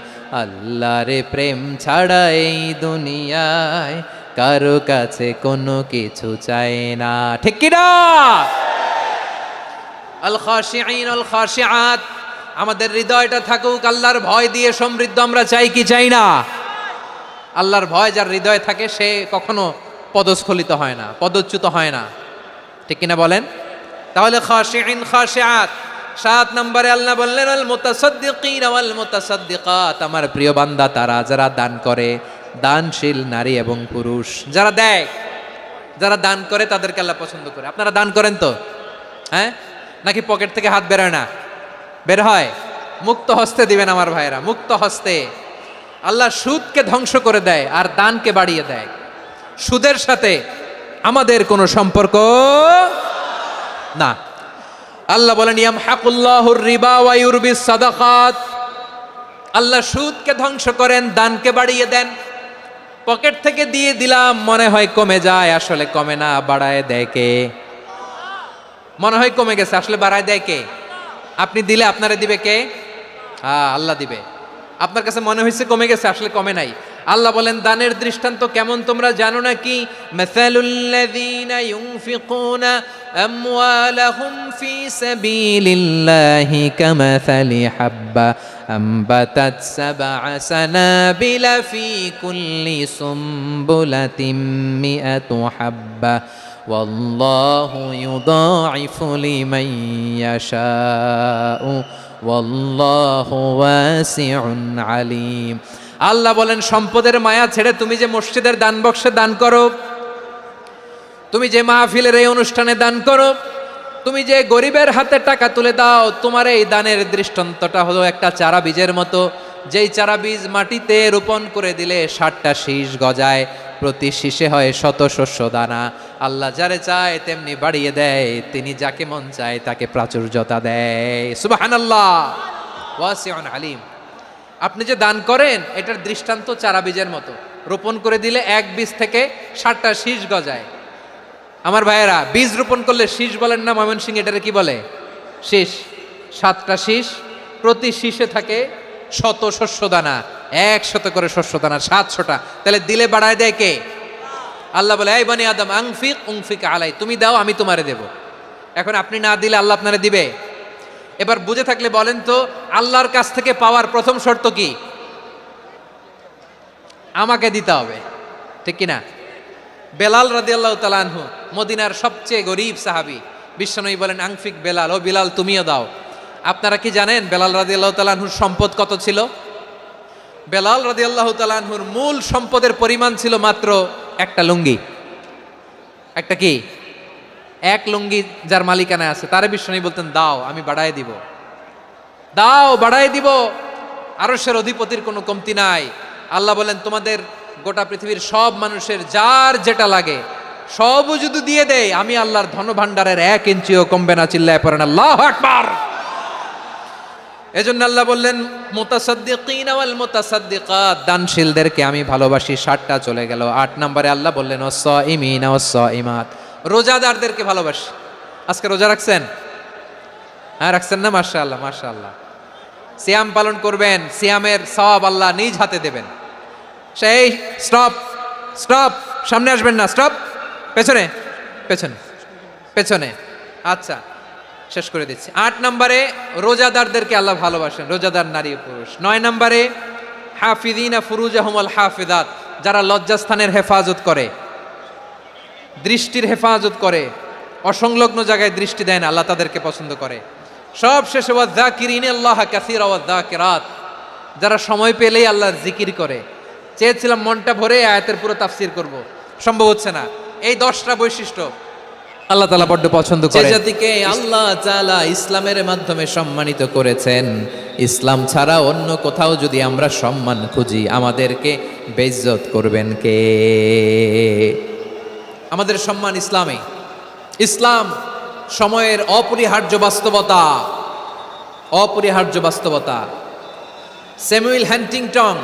আল্লাহর প্রেম ছাড়া এই দুনিয়ায় কারো কাছে কোনো কিছু চায় না। ঠিক কি না? আল খাশিঈন আল খাশিআত, আমাদের হৃদয়টা থাকুক আল্লাহর ভয় দিয়ে সমৃদ্ধ। আমরা চাই কি চাই না? আল্লাহর ভয় যার হৃদয়ে থাকে সে কখনো পদস্খলিত হয় না, পদচ্যুত হয় না, ঠিক কিনা বলেন? তাহলে খাশিঈন খাশিআত। 7 নম্বরে আল্লাহ বললেন আল মুতাসাদ্দিকিন ওয়াল মুতাসাদ্দিকাত, আমার প্রিয় বান্দা তারা যারা দান করে, দানশীল নারী এবং পুরুষ যারা দেয়, যারা দান করে তাদেরকে আল্লাহ পছন্দ করে। আপনারা দান করেন তো? হ্যাঁ, নাকি পকেট থেকে হাত বেরোয় না? বের হয়। মুক্ত হস্তে দিবেন আমার ভাইরা, মুক্ত হস্তে। আল্লাহ সুদকে ধ্বংস করে দেয় আর দানকে বাড়িয়ে দেয়। সুদের সাথে আমাদের কোনো সম্পর্ক না। আল্লাহ বলেন ইয়ামহাকুল্লাহুর রিবা ওয়া ইউরবিস সাদাকাত, আল্লাহ সুদকে ধ্বংস করেন, দানকে বাড়িয়ে দেন। পকেট থেকে দিয়ে দিলাম, মনে হয় কমে যায়, আসলে কমে না, বাড়ায় দেয় কে? মনে হয় কমে গেছে, আসলে বাড়ায় দেয় কে? আপনি দিলে আপনারে দিবে কে? আল্লাহ দিবে। আপনার কাছে মনে হয়েছে কমে গেছে, আসলে কমে নাই। আল্লাহ বলেন দানের দৃষ্টান্ত কেমন তোমরা জানো নাকি? মাসালুল্লাযীনা ইউনফিকুনা আমওয়ালাহুম ফি সাবিলিল্লাহি কামাসালি হাব্বা আম্বাতাত সাবআ সানাবিলা ফি কুল্লি সুমবুলাতিন মিআতু হাব্বা ওয়াল্লাহু ইউদাঈফু লিমান ইয়াশাউ ওয়াল্লাহু ওয়াসিউন আলীম। আল্লাহ বলেন সম্পদের মায়া ছেড়ে তুমি যে মসজিদের দান বক্সে দান করো, তুমি যে মাহফিলের এই অনুষ্ঠানে দান করো, তুমি যে গরিবের হাতে টাকা তুলে দাও, তোমার এই দানের দৃষ্টান্তটা হলো একটা চারা বীজের মতো। যেই চারা বীজ মাটিতে রোপণ করে দিলে 60টা শীষ গজায়, প্রতি শীষে হয় শত শস্য দানা। আল্লাহ যারে চায় তেমনি বাড়িয়ে দেয়, তিনি যাকে মন চায় তাকে প্রাচুর্যতা দেয়। সুবহানাল্লাহ, ওয়াসিউন আলীম। আপনি যে দান করেন এটার দৃষ্টান্ত চারা বীজের মতো, রোপণ করে দিলে এক বীজ থেকে 60টা শীষ গজায়। আমার ভাইয়েরা, বীজ রোপণ করলে শীষ বলেন না ময়মনসিংহ, এটারে কি বলে? শীষ। 7টা শীষ, প্রতি শীষে থাকে শত শস্য দানা, 100 করে শস্য দানা, 700টা। তাহলে দিলে বাড়ায় দেয় কে? আল্লাহ বলে এই বনি আদম আনফিক উনফিক আলাই, তুমি দাও আমি তোমারে দেব। এখন আপনি না দিলে আল্লাহ আপনারে দিবে? এবার বুঝে থাকলে বলেন তো, আল্লাহর কাছ থেকে পাওয়ার প্রথম শর্ত কি? আমাকে দিতে হবে, ঠিক কিনা? বেলাল রাদিয়াল্লাহু তাআলা আনহু, মদিনার সবচেয়ে গরীব সাহাবী, বিশ্বনবী বলেন আনফিক বেলাল, ও বেলাল তুমিও দাও। আপনারা কি জানেন বেলাল রাদিয়াল্লাহু তাআলা আনহুর সম্পদ কত ছিল? বেলাল রাদিয়াল্লাহু তাআলা আনহুর মূল সম্পদের পরিমাণ ছিল মাত্র একটা লুঙ্গি। একটা কি? এক লুঙ্গি যার মালিকানায় আছে তারে বিশ্বনবী বলতেন দাও আমি বাড়ায় দিব, দাও বাড়ায় দিব। আরশের অধিপতির কোনো কমতি নাই। আল্লাহ বলেন তোমাদের গোটা পৃথিবীর সব মানুষের যার যেটা লাগে সবও যদি দিয়ে দেয়, আমি আল্লাহর ধন ভাণ্ডারের 1 ইঞ্চিও কমবে না। চিল্লায় পড়েন আল্লাহু আকবার। এজন্য আল্লাহ বললেন মুতাসাদ্দিকিন ওয়াল মুতাসাদ্দিকাত, দানশীলদেরকে আমি ভালোবাসি। 60টা চলে গেল। 8 নম্বরে আল্লাহ বললেন ওয়াস-সাইমিন ওয়াস-সাইমাত, রোজাদারদেরকে ভালোবাসি। আজকে রোজা রাখছেন? হ্যাঁ রাখছেন না? মাশাআল্লাহ মাশাআল্লাহ। সিয়াম পালন করবেন, সিয়ামের সওয়াব আল্লাহ নিজ হাতে দেবেন। সেই স্টপ স্টপ, সামনে আসবেন না, স্টপ, পেছনে পেছনে পেছনে। আচ্ছা শেষ করে দিচ্ছি। 8 নম্বরে রোজাদারদেরকে আল্লাহ ভালোবাসেন, রোজাদার নারী পুরুষ। 9 নম্বরে হাফিযিনা ফুরুজাহুম ওয়াল হাফিযাত, যারা লজ্জাস্থানের হেফাজত করে, দৃষ্টির হেফাজত করে, অসংলগ্ন জায়গায় দৃষ্টি দেয় না, আল্লাহ তাদেরকে পছন্দ করে। সব শেষে ওয়াযাকিরিনাল্লাহ কাসীরা ওয়াযাকিরাত, যারা সময় পেলেই আল্লাহর জিকির করে। চেয়েছিলাম মনটা ভরে আয়াতের পুরো তাফসীর করব, সম্ভব হচ্ছে না। এই 10টা বৈশিষ্ট্য আল্লাহ তাআলা বড্ড পছন্দ করেন। যে জাতিকে আল্লাহ তাআলা ইসলামের মাধ্যমে সম্মানিত করেছেন, ইসলাম ছাড়া অন্য কোথাও যদি আমরা সম্মান খুঁজি, আমাদেরকে বেইজ্জত করবেন কে? আমাদের সম্মান ইসলামে। ইসলাম সময়ের অপরিহার্য বাস্তবতা, অপরিহার্য বাস্তবতা। স্যামুয়েল হ্যান্টিংটন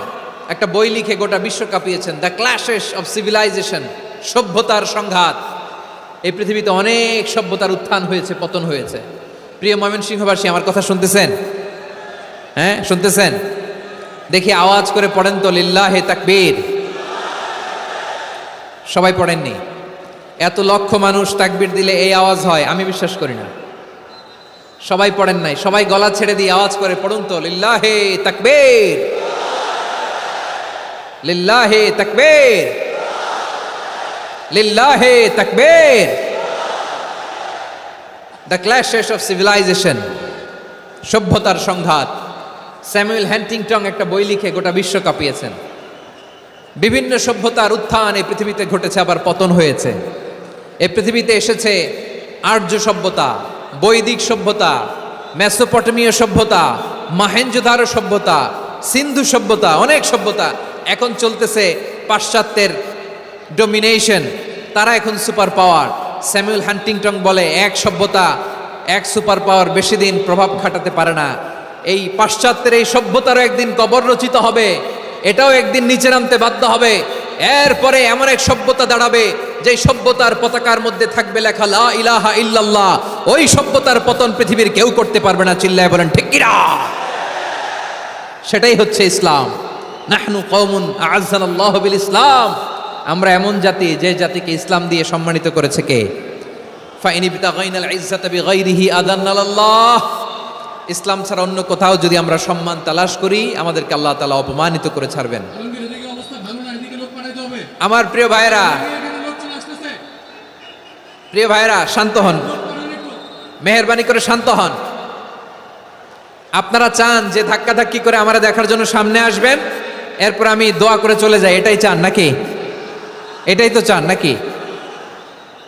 একটা বই লিখে গোটা বিশ্ব কাঁপিয়েছেন, দ্য ক্ল্যাশেস অফ সিভিলাইজেশন, সভ্যতার সংঘাত। এই পৃথিবীতে অনেক সভ্যতার উত্থান হয়েছে, পতন হয়েছে। প্রিয় ময়মনসিংহবাসী, আমার কথা শুনতেছেন? হ্যাঁ শুনতেছেন? দেখি আওয়াজ করে পড়েন তো লিল্লাহে তাকবীর। সবাই পড়েননি? এত লক্ষ মানুষ তাকবীর দিলে এই আওয়াজ হয়? আমি বিশ্বাস করি না। সবাই পড়েন নাই, সবাই গলা ছেড়ে দিয়ে আওয়াজ করে পড়ুন তো, লিল্লাহে তাকবীর, লিল্লাহে তাকবীর, লিল্লাহে তাকবীর। দ্য ক্ল্যাশেস অফ সিভিলাইজেশন, সভ্যতার সংঘাত। স্যামুয়েল হ্যান্টিংটন একটা বই লিখে গোটা বিশ্ব কাঁপিয়েছেন। বিভিন্ন সভ্যতার উত্থান এই পৃথিবীতে ঘটেছে, আবার পতন হয়েছে। এই পৃথিবীতে এসেছে আর্য সভ্যতা, বৈদিক সভ্যতা, মেসোপটেমীয় সভ্যতা, মহেঞ্জোদারো সভ্যতা, সিন্ধু সভ্যতা, অনেক সভ্যতা। এখন চলতেছে পাশ্চাত্যের ডোমিনেশন, তারা এখন সুপার পাওয়ার। স্যামুয়েল হ্যান্টিংটন বলে এক সভ্যতা, এক সুপার পাওয়ার বেশি দিন প্রভাব খাটাতে পারে না। এই পাশ্চাত্যের এই সভ্যতারও একদিন কবর রচিত হবে, এটাও একদিন নিচে নামতে বাধ্য হবে। এরপরে এমন এক সভ্যতা দাঁড়াবে যে সভ্যতার পতাকার মধ্যে থাকবে লেখা লা ইলাহা ইল্লাল্লাহ। ওই সভ্যতার পতন পৃথিবীর কেউ করতে পারবে না, চিল্লায় বলেন ঠিক কিনা? সেটাই হচ্ছে ইসলাম। নাহনু কওমুন আ'আজ্জানাল্লাহু বিল ইসলাম, আমরা এমন জাতি যে জাতিকে ইসলাম দিয়ে সম্মানিত করেছে কে? ফাইন ইবতাগাইনাল ইজ্জাতা বিগাইরিহি আযান্নাল্লাহ। ইসলাম ছাড়া অন্য কোথাও যদি আমরা সম্মান তালাশ করি, আমাদেরকে আল্লাহ তাআলা অপমানিত করে ছাড়বেন। আমার প্রিয় ভাইরা, প্রিয় ভাইরা, শান্ত হন, মেহেরবানি করে শান্ত হন। আপনারা চান যে ধাক্কাধাক্কি করে আমারা দেখার জন্য সামনে আসবেন, এরপর আমি দোয়া করে চলে যাই, এটাই চান নাকি? এটাই তো চান নাকি?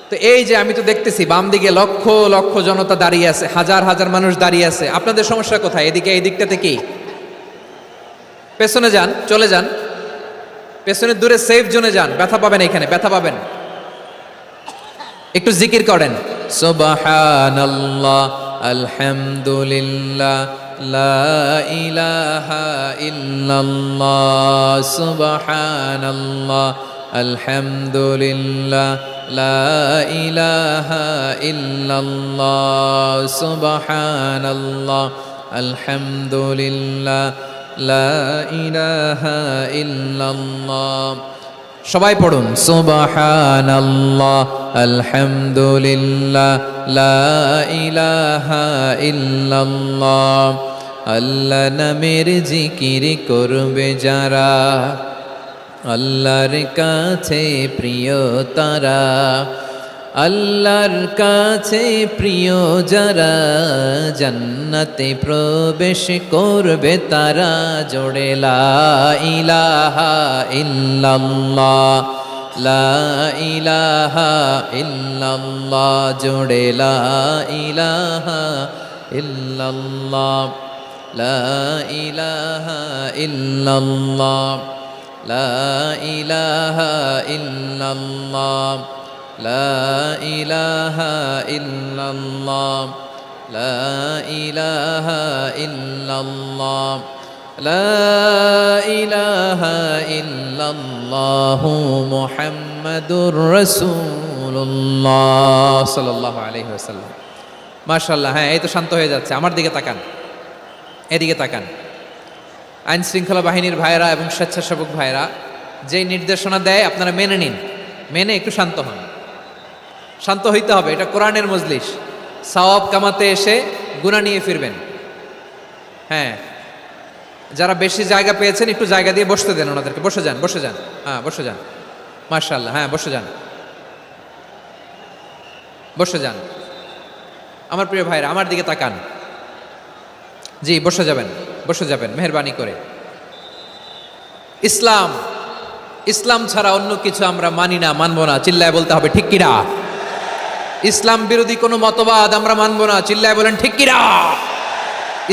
তো এই যে আমি তো দেখতেছি বাম দিকে লক্ষ লক্ষ জনতা দাঁড়িয়ে আছে, হাজার হাজার মানুষ দাঁড়িয়ে আছে। আপনাদের সমস্যা কোথায়? এদিকে, এই দিকটাতে কি? পেছনে যান, চলে যান, পেছনে দূরে সেফ জোনে যান। ব্যথা পাবেন, এখানে ব্যথা পাবেন। একটু জিকির করেন, সুবহানাল্লাহ, আলহামদুলিল্লাহ, লা ইলাহা ইল্লাল্লাহ, সুবহানাল্লাহ, আলহামদুলিল্লাহ, লা ইলাহা ইল্লাল্লাহ, সুবহানাল্লাহ, আলহামদুলিল্লাহ, লা ইলাহা ইল্লাল্লাহ। সবাই পড়ুন, সুবহানাল্লাহ, আলহামদুলিল্লাহ, লা ইলাহা ইল্লাল্লাহ। আল্লাহ নামের জিকির করবে যারা, আল্লাহর কাছে প্রিয় তারা, আল্লাহর কাছে প্রিয় যারা, জান্নাতে প্রবেশ করবে তারা। জোড়ে লা ইলাহা ইল্লাল্লাহ, লা ইলাহা ইল্লাল্লাহ, জোড়ে লা ইলাহা ইল্লাল্লাহ, লা ইলাহা ইল্লাল্লাহ, লা ইলাহা ইল্লাল্লাহ, লা ইলাহা ইল্লাল্লাহ, লা ইলাহা ইল্লাল্লাহ, লা ইলাহা ইল্লাল্লাহু মুহাম্মাদুর রাসূলুল্লাহ সাল্লাল্লাহু আলাইহি ওয়াসাল্লাম। মাশাআল্লাহ। হ্যাঁ, এই তো শান্ত হয়ে যাচ্ছে। আমার দিকে তাকান, এদিকে তাকান। আইন শৃঙ্খলা বাহিনীর ভাইরা এবং স্বেচ্ছাসেবক ভাইরা যেই নির্দেশনা দেয় আপনারা মেনে নিন, মেনে একটু শান্ত হন। শান্ত হইতে হবে, এটা কোরআনের মজলিস। সওয়াব কামাতে এসে গুনাহ নিয়ে ফিরবেন। হ্যাঁ, যারা বেশি জায়গা পেয়েছেন একটু জায়গা দিয়ে বসতে দেন ওনাদেরকে। বসে যান, বসে যান। হ্যাঁ, বসে যান। মাশাআল্লাহ। হ্যাঁ, বসে যান, বসে যান। আমার প্রিয় ভাইরা, আমার দিকে তাকান। জি, বসে যাবেন, বসে যাবেন মেহেরবানি করে। ইসলাম, ইসলাম ছাড়া অন্য কিছু আমরা মানি না, মানব না। চিল্লায় বলতে হবে ঠিক কিনা? ইসলাম বিরোধী কোনো মতবাদ আমরা মানব না। চিল্লায় বলেন ঠিক কিনা?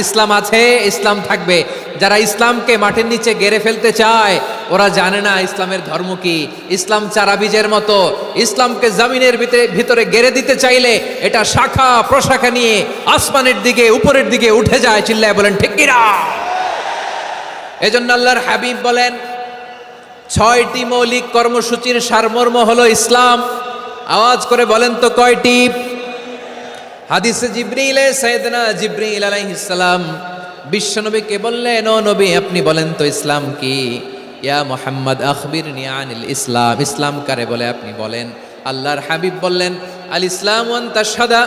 ইসলাম আছে, ইসলাম থাকবে। যারা ইসলামকে মাটির নিচে গেড়ে ফেলতে চায়, ওরা জানে না ইসলামের ধর্ম কি। ইসলাম চারা বীজের মতো, ইসলামকে জমিনের ভিতরে গেড়ে দিতে চাইলে এটা শাখা প্রশাখা নিয়ে আসমানের দিকে, উপরের দিকে উঠে যায়। চিল্লায় বলেন ঠিক কিনা? এজন্য আল্লাহর হাবিব বলেন, 6টি মৌলিক কর্মসূচির সারমর্ম হলো ইসলাম। আওয়াজ করে বলেন তো কয়টি? হাদিসে জিবরিলে সাইয়েদনা জিবরিল আলাইহিস সালাম বিশ্বনবীকে বললেন, ও নবী আপনি বলেন তো ইসলাম কি? ইয়া মুহাম্মদ আখবিরনি আনিল ইসলাম, ইসলাম কারে বলে আপনি বলেন। আল্লাহর হাবিব বললেন, আল ইসলামু আন তাশহাদা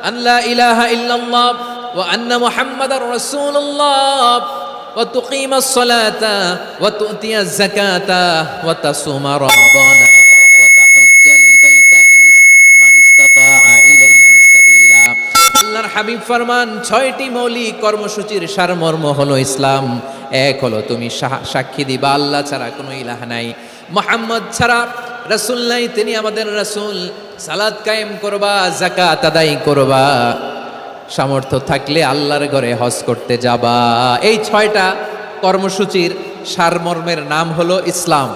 আন লা ইলাহা ইল্লাল্লাহ ওয়া আন্না মুহাম্মাদার রাসূলুল্লাহ ওয়া তুকিমাস সালাতা ওয়া তুতিয়াজ যাকাতা ওয়া তাসুমা রমাদানা ওয়া তাহজ্জাল বাইতা মান ইসতাতাআ ইলাইহি সাবিলা। আল্লাহর হাবিব ফরমান 6টি মৌলিক কর্মসূচির সারমর্ম হলো ইসলাম। এক হলো তুমি সাক্ষী দিবা আল্লাহ ছাড়া কোনো ইলাহ নাই, মুহাম্মদ ছাড়া রাসূল নাই, তিনি আমাদের রাসূল। সালাত কায়েম করবা, যাকাত আদায় করবা, সামর্থ্য থাকলে আল্লাহর ঘরে হজ করতে যাবা। এই 6টা কর্মসূচির সারমর্মের নাম হলো ইসলাম।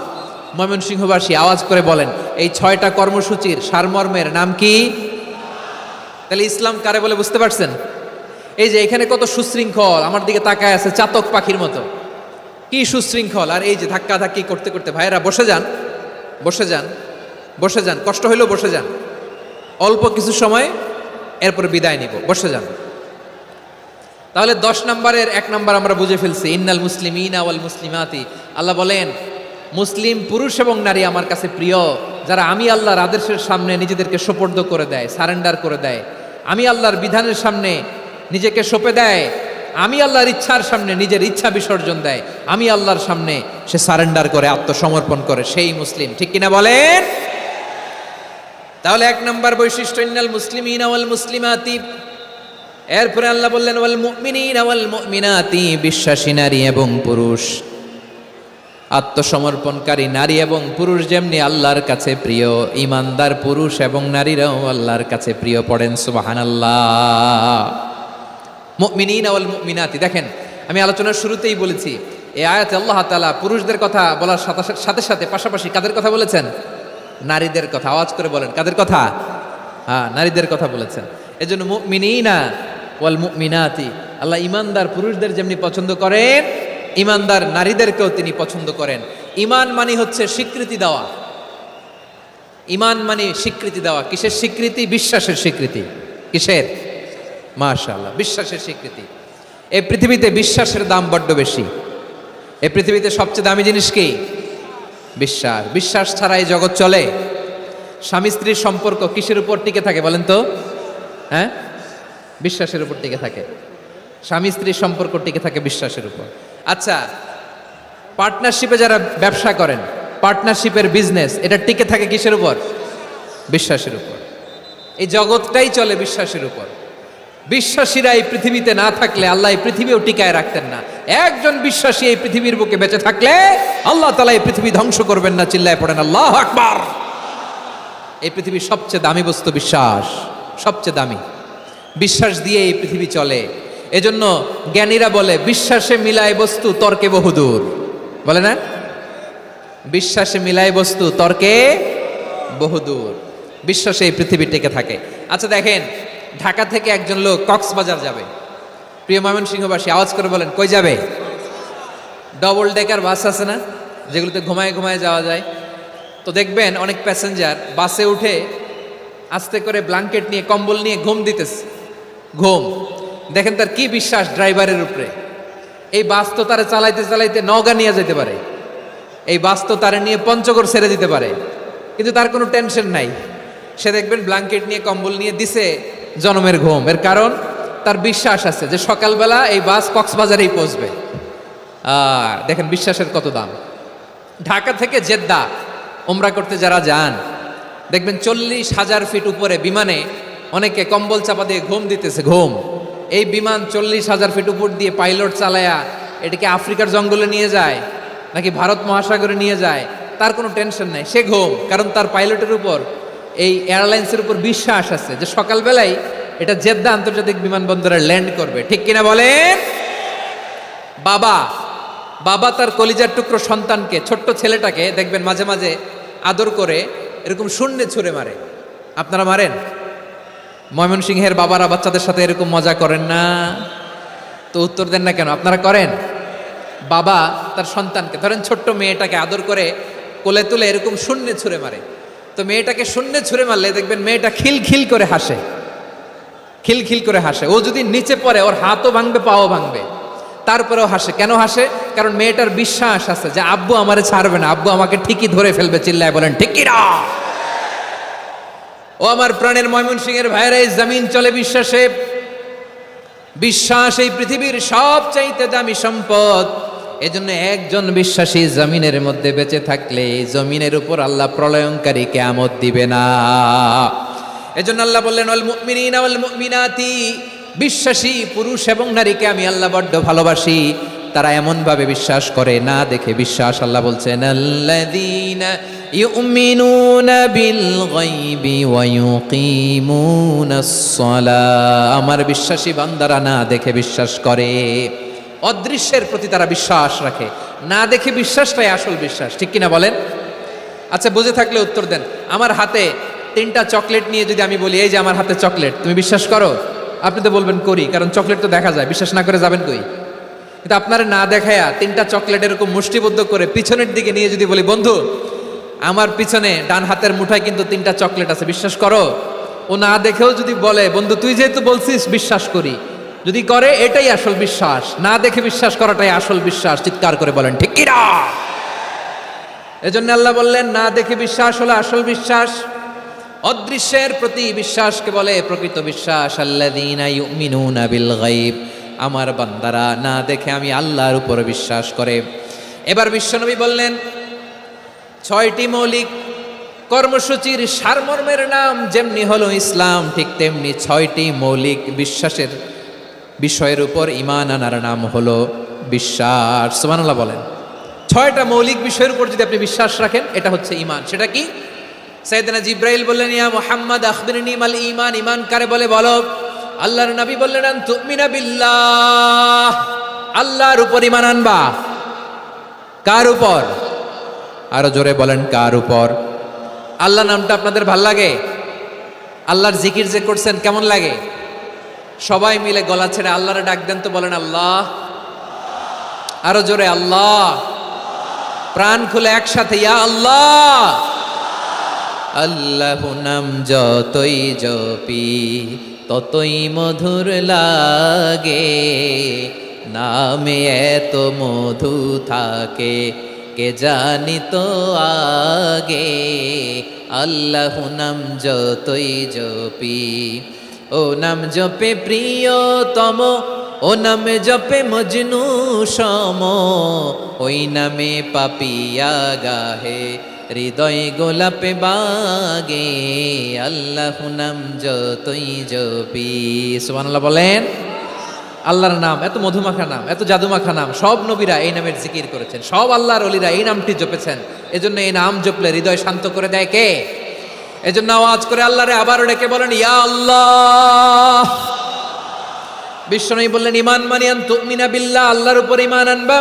ময়মনসিংহবাসী আওয়াজ করে বলেন, এই 6টা কর্মসূচির সারমর্মের নাম কি? তাহলে ইসলাম কারে বলে বুঝতে পারছেন? এই যে এখানে কত সুশৃঙ্খল, আমার দিকে তাকায় আছে চাতক পাখির মতো, কি সুশৃঙ্খল। আর এই যে ধাক্কা ধাক্কি করতে করতে, ভাইয়েরা বসে যান, বসে যান, বসে যান, কষ্ট হইলেও বসে যান, অল্প কিছু সময় এরপর বিদায় নিব, বসে যান। তাহলে 10 নম্বরের 1 নম্বর আমরা বুঝে ফেলছি, ইন্নাল মুসলিমিনা ওয়াল মুসলিমাতি। আল্লাহ বলেন মুসলিম পুরুষ এবং নারী আমার কাছে প্রিয়, যারা আমি আল্লাহর আদেশের সামনে নিজেদেরকে সোপর্দ করে দেয়, সারেন্ডার করে দেয়, আমি আল্লাহর বিধানের সামনে নিজেকে সঁপে দেয়, আমি আল্লাহর ইচ্ছার সামনে নিজের ইচ্ছা বিসর্জন দেয়, আমি আল্লাহর সামনে সে সারেন্ডার করে, আত্মসমর্পণ করে, সেই মুসলিম। ঠিক কিনা বলেন? তাহলে 1 নম্বর বৈশিষ্ট্য ইন্নাল মুসলিমিনা ওয়াল মুসলিমাতি। এরপরে আল্লাহ বললেন ওয়াল মুমিনিনা ওয়াল মুমিনাতি, বিশ্বাসী নারী এবং পুরুষ, আত্মসমর্পণকারী নারী এবং পুরুষ যেমনি আল্লাহর কাছে প্রিয়, ইমানদার পুরুষ এবং নারীরাও আল্লাহর কাছে প্রিয়। পড়েন সুবহানাল্লাহ। মুমিনিনা ওয়াল মুমিনাতি। দেখেন, আমি আলোচনার শুরুতেই বলেছি এই আয়াতে আল্লাহ তাআলা পুরুষদের কথা বলার সাথে সাথে পাশাপাশি কাদের কথা বলেছেন? নারীদের কথা। আওয়াজ করে বলেন, কাদের কথা? হ্যাঁ, নারীদের কথা বলেছেন। এজন্য মুমিনিনা ওয়াল মুমিনাতি, আল্লাহ ইমানদার পুরুষদের যেমনি পছন্দ করেন, ইমানদার নারীদেরকেও তিনি পছন্দ করেন। ঈমান মানে হচ্ছে স্বীকৃতি দেওয়া। ঈমান মানে স্বীকৃতি দেওয়া। কিসের স্বীকৃতি? বিশ্বাসের স্বীকৃতি। কিসের? মাশাআল্লাহ, বিশ্বাসের স্বীকৃতি। এই পৃথিবীতে বিশ্বাসের দাম বড্ড বেশি। এই পৃথিবীতে সবচেয়ে দামি জিনিস কি? বিশ্বাস। বিশ্বাস ছাড়া এই জগৎ চলে? স্বামী স্ত্রীর সম্পর্ক কিসের উপর টিকে থাকে বলেন তো? হ্যাঁ, বিশ্বাসের উপর টিকে থাকে। স্বামী স্ত্রীর সম্পর্ক টিকে থাকে বিশ্বাসের উপর। আচ্ছা, পার্টনারশিপে যারা ব্যবসা করেন, পার্টনারশিপের বিজনেস, এটা টিকে থাকে কিসের উপর? বিশ্বাসের উপর। এই জগৎটাই চলে বিশ্বাসের উপর। বিশ্বাসীরা এই পৃথিবীতে না থাকলে আল্লাহ এই পৃথিবীও টিকায় রাখতেন না। একজন বিশ্বাসী এই পৃথিবীর বুকে বেঁচে থাকলে আল্লাহ তাআলা এই পৃথিবী ধ্বংস করবেন না। চিল্লায় পড়েন আল্লাহু আকবার। এই পৃথিবীর সবচেয়ে দামি বস্তু বিশ্বাস, সবচেয়ে দামি। বিশ্বাস দিয়ে এই পৃথিবী চলে। এজন্য জ্ঞানীরা বলে বিশ্বাসে মিলায় বস্তু, তর্কে বহুদূর। বলে না? বিশ্বাসে মিলায় বস্তু, তর্কে বহুদূর। বিশ্বাসে এই পৃথিবী টিকে থাকে। আচ্ছা দেখেন, ঢাকা থেকে একজন লোক কক্সবাজার যাবে। প্রিয় ময়মনসিংহবাসী আওয়াজ করে বলেন, কই যাবে? ডবল ডেকার বাস আছে না, যেগুলোতে ঘুমায় ঘুমায় যাওয়া যায়। তো দেখবেন অনেক প্যাসেঞ্জার বাসে উঠে আস্তে করে ব্ল্যাঙ্কেট নিয়ে, কম্বল নিয়ে ঘুম দিতেছে। ঘুম দেখেন তার কি বিশ্বাস ড্রাইভারের উপরে। এই বাস তো তারা চালাইতে চালাইতে নওগাঁ নিয়ে যেতে পারে, এই বাস তো তারা নিয়ে পঞ্চগড় ছেড়ে দিতে পারে, কিন্তু তার কোনো টেনশন নাই। সে দেখবেন ব্ল্যাঙ্কেট নিয়ে, কম্বল নিয়ে দিছে জনমের ঘুম। এর কারণ তার বিশ্বাস আছে যে সকালবেলা এই বাস কক্সবাজারেই পৌঁছবে। দেখেন বিশ্বাসের কত দাম। ঢাকা থেকে জেদ্দা ওমরা করতে যারা যান, দেখবেন 40,000 ফিট উপরে বিমানে অনেকে কম্বল চাপা দিয়ে ঘুম দিতেছে। ঘুম। এই বিমান 40,000 ফিট উপর দিয়ে পাইলট চালায়া এটাকে আফ্রিকার জঙ্গলে নিয়ে যায় নাকি ভারত মহাসাগরে নিয়ে যায়, তার কোনো টেনশন নাই। সে ঘুম, কারণ তার পাইলটের উপর, এই এয়ারলাইন্সের উপর বিশ্বাস আছে যে সকালবেলায় এটা জেদ্দা আন্তর্জাতিক বিমানবন্দরে ল্যান্ড করবে। ঠিক কিনা বলেন? বাবা তার কলিজার টুকরো সন্তানকে, ছোট্ট ছেলেটাকে দেখবেন মাঝে মাঝে আদর করে এরকম শূন্যে ছুঁড়ে মারে। আপনারা মারেন? ময়মনসিংহের বাবারা বাচ্চাদের সাথে এরকম মজা করেন না? তো উত্তর দেন না কেন? আপনারা করেন? বাবা তার সন্তানকে, ধরেন ছোট্ট মেয়েটাকে আদর করে কোলে তুলে এরকম শূন্যে ছুঁড়ে মারে। তো মেয়েটাকে শূন্যে ছুঁড়ে মারলে দেখবেন মেয়েটা খিলখিল করে হাসে, খিলখিল করে হাসে। ও যদি নিচে পড়ে ওর হাতও ভাঙবে, পাও ভাঙবে, তারপরেও হাসে। কেন হাসে? কারণ মেয়েটার বিশ্বাস আছে যে আব্বু আমারে ছাড়বে না, আব্বু আমাকে ঠিকই ধরে ফেলবে। চিল্লায় বলেন ঠিক কি না? ও আমার প্রাণের ময়মনসিংহের ভাইরা, এই জমিন চলে বিশ্বাসে। বিশ্বাস এই পৃথিবীর সবচাইতে দামি সম্পদ। এজন্য একজন বিশ্বাসী জমিনের মধ্যে বেঁচে থাকলে জমিনের উপর আল্লাহ প্রলয়ঙ্কারী কিয়ামত দিবে না। এজন্য আল্লাহ বললেন ওয়াল মুমিনিনা ওয়াল মুমিনাতি, বিশ্বাসী পুরুষ এবং নারীকে আমি আল্লাহ বড্ড ভালোবাসি। তারা এমন ভাবে বিশ্বাস করে, না দেখে বিশ্বাস। আল্লাহ বলছেন আল্লাযীনা ইউমিনুনা বিল গায়বি ওয়া ইউকিমুনাস সালাহ, আমার বিশ্বাসী বান্দারা না দেখে বিশ্বাস করে। অদৃশ্যের প্রতি তারা বিশ্বাস রাখে, না দেখে বিশ্বাসটাই আসল বিশ্বাস। ঠিক কিনা বলেন? আচ্ছা, বুঝে থাকলে উত্তর দেন। আমার হাতে 3টা চকলেট নিয়ে যদি আমি বলি এই যে আমার হাতে চকলেট, তুমি বিশ্বাস করো? আপনি তো বলবেন করি, কারণ চকলেট তো দেখা যায়। বিশ্বাস না করে যাবেন কই? কিন্তু আপনারা না দেখায়া 3টা চকলেট এরকম মুষ্টিবদ্ধ করে পিছনের দিকে নিয়ে যদি বলি বন্ধু আমার পিছনে ডান হাতের মুঠায় কিন্তু 3টা চকলেট আছে, বিশ্বাস করো? ও না দেখেও যদি বলে বন্ধু তুই যেহেতু বলছিস বিশ্বাস করি, যদি করে এটাই আসল বিশ্বাস। না দেখে বিশ্বাস করাটাই আসল বিশ্বাস। চিৎকার করে বলেন ঠিক কিনা? এজন্য আল্লাহ বললেন না দেখে বিশ্বাস হলো আসল বিশ্বাস। অদৃশ্যের প্রতি বিশ্বাসকে বলে প্রকৃত বিশ্বাস। আল্লাযীনা ইউমিনুনা বিল গায়ব, আমার বান্দারা না দেখে আমি আল্লাহর উপর বিশ্বাস করে। এবার বিশ্বনবী বললেন 6টি মৌলিক কর্মসূচির সারমর্মের নাম যেমনি হলো ইসলাম, ঠিক তেমনি 6টি মৌলিক বিশ্বাসের বিষয়ের উপর ঈমান আনার নাম হলো বিশ্বাস। সুবহানাল্লাহ বলেন। 6টা মৌলিক বিষয়ের উপর যদি আপনি বিশ্বাস রাখেন এটা হচ্ছে ঈমান। সেটা কি? সাইয়েদনা জিবরাইল বললেন ইয়া মুহাম্মদ আখবিরনি মাল ঈমান, ঈমান কারে বলে বলো। আল্লাহর নবী বললেন আন তুমিনা বিল্লাহ, আল্লাহর উপর ঈমান আনবা। কার উপর? আরো জোরে বলেন কার উপর? আল্লাহ নামটা আপনাদের ভাল লাগে? আল্লাহর জিকির যে করছেন কেমন লাগে? সবাই মিলে গলা ছেড়ে আল্লাহরে ডাক দেন তো, বলেন আল্লাহ। আরো জোরে আল্লাহ। প্রাণ খুলে একসাথে ইয়া আল্লাহ। আল্লাহু নাম যতই জপি ততই মধুর লাগে, নামে এত মধু থাকে কে জানি তো আগে। আল্লাহু নাম যতই জপি, ও নাম জপে প্রিয়তম, ও নামে জপে মজনু সম, ওই নামে পাপিয়া গাহে হৃদয় গোলাপে বাগে। আল্লাহু নাম যতই জপি। সুবহানাল্লাহ বলেন। আল্লাহর নাম এত মধুমাখা নাম, এত জাদুমাখা নাম, সব নবীরা এই নামের জিকির করেছেন, সব আল্লাহর ওলিরা এই নামটি জপেছেন। এজন্য এই নাম জপলে হৃদয় শান্ত করে দেয় কে? এজন্য আওয়াজ করে আল্লাহরে আবারও ডেকে বলেন ইয়া আল্লাহ। বিশ্বনবী বললেন ঈমান মানে আন তুমিনা বিল্লাহ, আল্লাহর উপর ঈমান আনবা,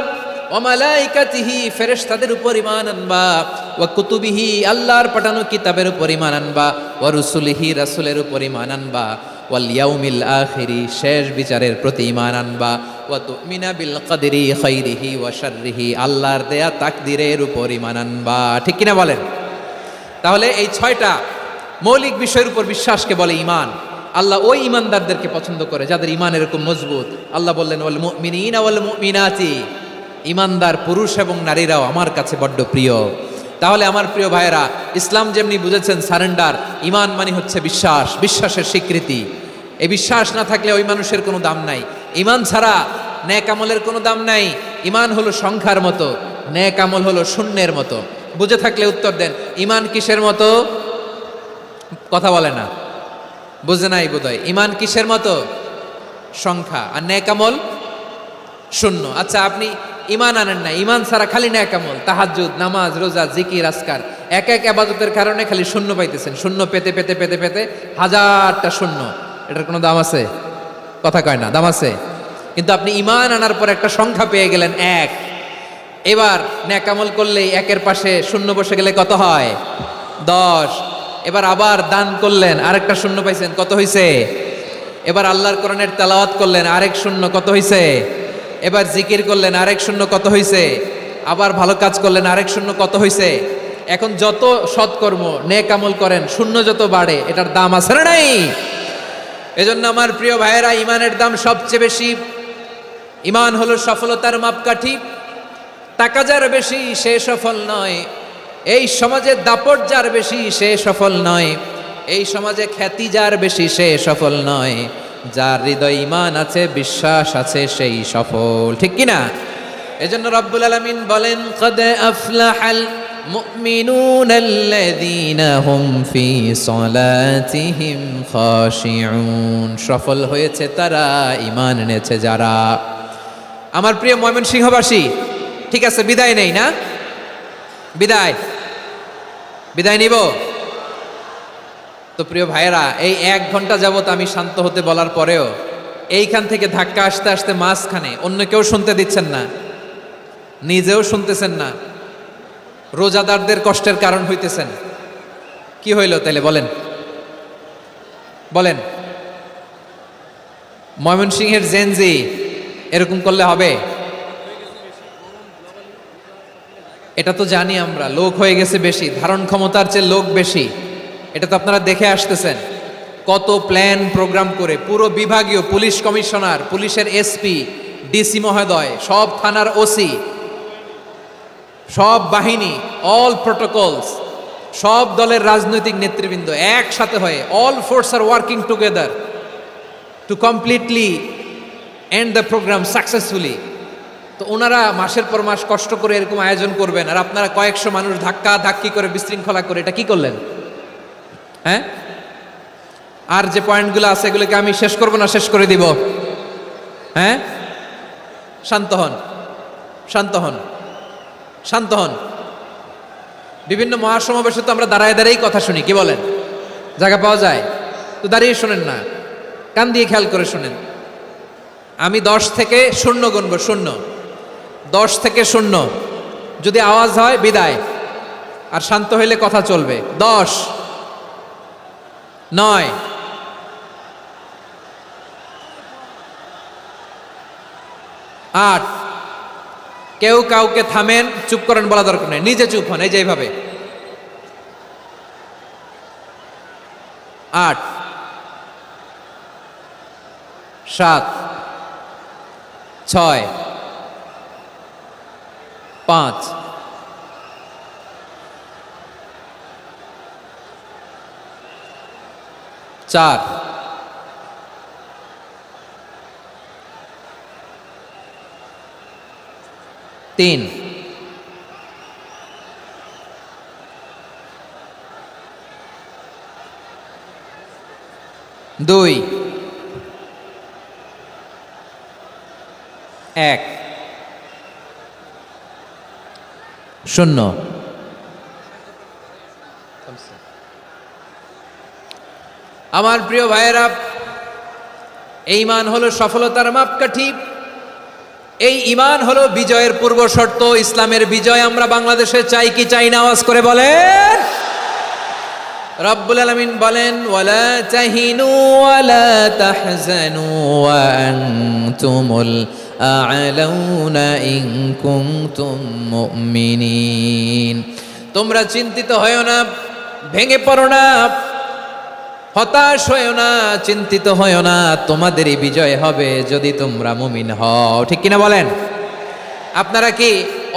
ওয়া মালাইকাতিহি, ফেরেশতাদের উপর ঈমান আনবা, ওয়া কুতুবিহি, আল্লাহর পাঠানো কিতাবের উপর ঈমান আনবা, ওয়া রুসুলিহি, রাসূলের উপর ঈমান আনবা, ওয়াল ইয়াউমিল আখিরি, শেষ বিচারের প্রতি ঈমান আনবা, ওয়া তুমিনা বিল কদরি খাইরিহি ওয়া শাররিহি, আল্লাহর দেয়া তাকদীরের উপর ঈমান আনবা। ঠিক কিনা বলেন? তাহলে এই 6টা মৌলিক বিষয়ের উপর বিশ্বাসকে বলে ঈমান। আল্লাহ ওই ঈমানদারদেরকে পছন্দ করে যাদের ঈমান এরকম মজবুত। আল্লাহ বললেন ওয়াল মুমিনিনা ওয়াল মুমিনাতি, ঈমানদার পুরুষ এবং নারীরাও আমার কাছে বড্ড প্রিয়। তাহলে আমার প্রিয় ভাইয়েরা, ইসলাম যেমনি বুঝেছেন সারেন্ডার, ঈমান মানে হচ্ছে বিশ্বাস, বিশ্বাসের স্বীকৃতি। এই বিশ্বাস না থাকলে ওই মানুষের কোনো দাম নাই। ঈমান ছাড়া নেক আমলের কোনো দাম নাই। ঈমান হলো সংখ্যার মতো, নেক আমল হলো শূন্যের মতো। বুঝে থাকলে উত্তর দেন। ঈমান কিসের মতো? কথা বলে না, বুঝে নাই বোধহয়। ঈমান কিসের মতো? সংখ্যা। আর নেক আমল শূন্য। আচ্ছা, আপনি ঈমান আনেন না, ঈমান ছাড়া খালি নেক আমল, তাহাজ্জুদ, নামাজ, রোজা, জিকির, আজকার, এক এক ইবাদতের কারণে খালি শূন্য পাইতেছেন। শূন্য পেতে পেতে পেতে পেতে হাজারটা শূন্য। এটার কোনো দাম আছে? কথা কয় না, দাম আছে। কিন্তু আপনি ঈমান আনার পর একটা সংখ্যা পেয়ে গেলেন 1। এবার নেক আমল করলেই 1-এর পাশে শূন্য বসে গেলে কত হয়? 10। এবার আবার দান করলেন, আরেকটা শূন্য পাইছেন, কত হইছে? এবার আল্লাহর কোরআনের তেলাওয়াত করলেন, আরেক শূন্য, কত হইছে? এবার জিকির করলেন, আরেক শূন্য, কত হইছে? আবার ভালো কাজ করলেন, আরেক শূন্য, কত হইছে? এখন যত সৎকর্ম নেক আমল করেন, শূন্য যত বাড়ে, এটার দাম আছে না নাই? এজন্য আমার প্রিয় ভাইয়েরা, ঈমানের দাম সবচেয়ে বেশি। ঈমান হলো সফলতার মাপকাঠি। টাকা যার বেশি সে সফল নয়, এই সমাজে দাপট যার বেশি সে সফল নয়, এই সমাজে খ্যাতি যার বেশি সে সফল নয়, যার হৃদয় ঈমান আছে, বিশ্বাস আছে, সেই সফল, ঠিক কি না? এজন্য রব্বুল আলামিন বলেন, কদ আফলাহাল মুমিনুনা আল্লাযীনা হুম ফি সলাতিহিম খাশিউন। সফল হয়েছে তারা, ঈমান এনেছে যারা। আমার প্রিয় ময়মনসিংহবাসী, ঠিক আছে, বিদায় নেই না? বিদায় নিব তো? প্রিয় ভাইয়েরা, এই 1 ঘন্টা যাবত আমি শান্ত হতে বলার পরেও এইখান থেকে ধাক্কা আসতে আসতে মাঝখানে অন্য কেউ শুনতে দিচ্ছেন না, নিজেও শুনতেছেন না, রোজাদারদের কষ্টের কারণ হইতেছেন। কি হইল তাইলে বলেন? ময়মনসিংহের জেনজি এরকম করলে হবে? এটা তো জানি আমরা, লোক হয়ে গেছে বেশি, ধারণ ক্ষমতার চেয়ে লোক বেশি। এটা তো আপনারা দেখে আসতেছেন, কত প্ল্যান প্রোগ্রাম করে পুরো বিভাগীয় পুলিশ কমিশনার, পুলিশের এসপি, ডিসি মহোদয়, সব থানার ওসি, সব বাহিনী, অল প্রোটোকলস, সব দলের রাজনৈতিক নেতৃবৃন্দ একসাথে হয়ে, all force are working together to completely end the programme successfully. তো ওনারা মাসের পর মাস কষ্ট করে এরকম আয়োজন করবেন, আর আপনারা কয়েকশো মানুষ ধাক্কা ধাক্কি করে বিশৃঙ্খলা করে, এটা কি করলেন? হ্যাঁ, আর যে পয়েন্টগুলো আছে এগুলোকে আমি শেষ করব না শেষ করে দিব? হ্যাঁ, শান্ত হন। বিভিন্ন মহাসমাবেশে তো আমরা দাঁড়ায় দাঁড়িয়েই কথা শুনি, কি বলেন? জায়গা পাওয়া যায় তো দাঁড়িয়ে শোনেন না, কান দিয়ে খেয়াল করে শোনেন। আমি 10 থেকে 0 গুনবো, 0, 10 থেকে 0, যদি আওয়াজ হয় বিদায়, আর শান্ত হইলে কথা চলবে। 10, 9, 8, কেউ কাউকে থামেন, চুপ করেন বলা দরকার নেই, নিজে চুপ হন, এই যে এইভাবে। 8, 7, 6, 5, 4, 3, 2, 1, 0। আমার প্রিয় ভাইয়েরা, এই ঈমান হলো সফলতার মাপকাঠি, এই ঈমান হলো বিজয়ের পূর্ব শর্ত। ইসলামের বিজয় আমরা বাংলাদেশে চাই কি চাই না? আওয়াজ করে বলেন। রব্বুল আলামিন বলেন, ওয়ালা তাহিনু ওয়ালা তাহজানু ওয়া আনতুমুল আ'লাউনা ইন কুনতুম মুমিনিন। তোমরা চিন্তিত হয়ো না, ভেঙে পড়ো না, হতাশ হয়ো না, চিন্তিত হয়ো না, তোমাদেরই বিজয় হবে যদি তোমরা মুমিন হও, ঠিক কিনা বলেন? আপনারা কি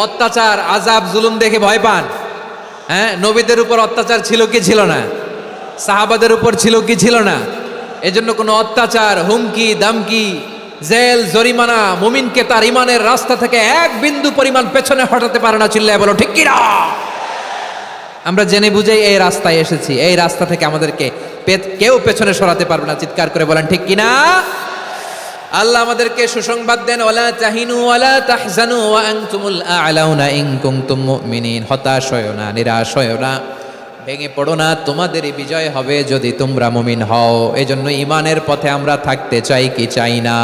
অত্যাচার, আযাব, জুলুম দেখে ভয় পান? হ্যাঁ, নবীদের উপর অত্যাচার ছিল কি ছিল না? সাহাবাদের উপর ছিল কি ছিল না? এজন্য কোনো অত্যাচার, হুমকি দামকি, জেল, জরিমানা মুমিনকে তার ঈমানের রাস্তা থেকে 1 বিন্দু পরিমাণ পেছনে হটাতে পারে না। চিল্লায় বলো ঠিক কিনা? আমরা জেনে বুঝেই এই রাস্তায় এসেছি, এই রাস্তা থেকে আমাদেরকে কেউ পেছনে সরাতে পারবে না। চিৎকার করে বলেন ঠিক কিনা? আল্লাহ আমাদেরকে সুসংবাদ দেন, ওয়ালা তাহিনু ওয়ালা তাহজানু ওয়া আনতুমুল আ'লাউনা ইন কুনতুম মুমিনিন। হতাশ হয়ো না, নিরাশ হয়ো না, ভেঙে পড়ো না, তোমাদেরই বিজয় হবে যদি তোমরা মুমিন হও। এজন্য ঈমানের পথে আমরা থাকতে চাই কি চাই না?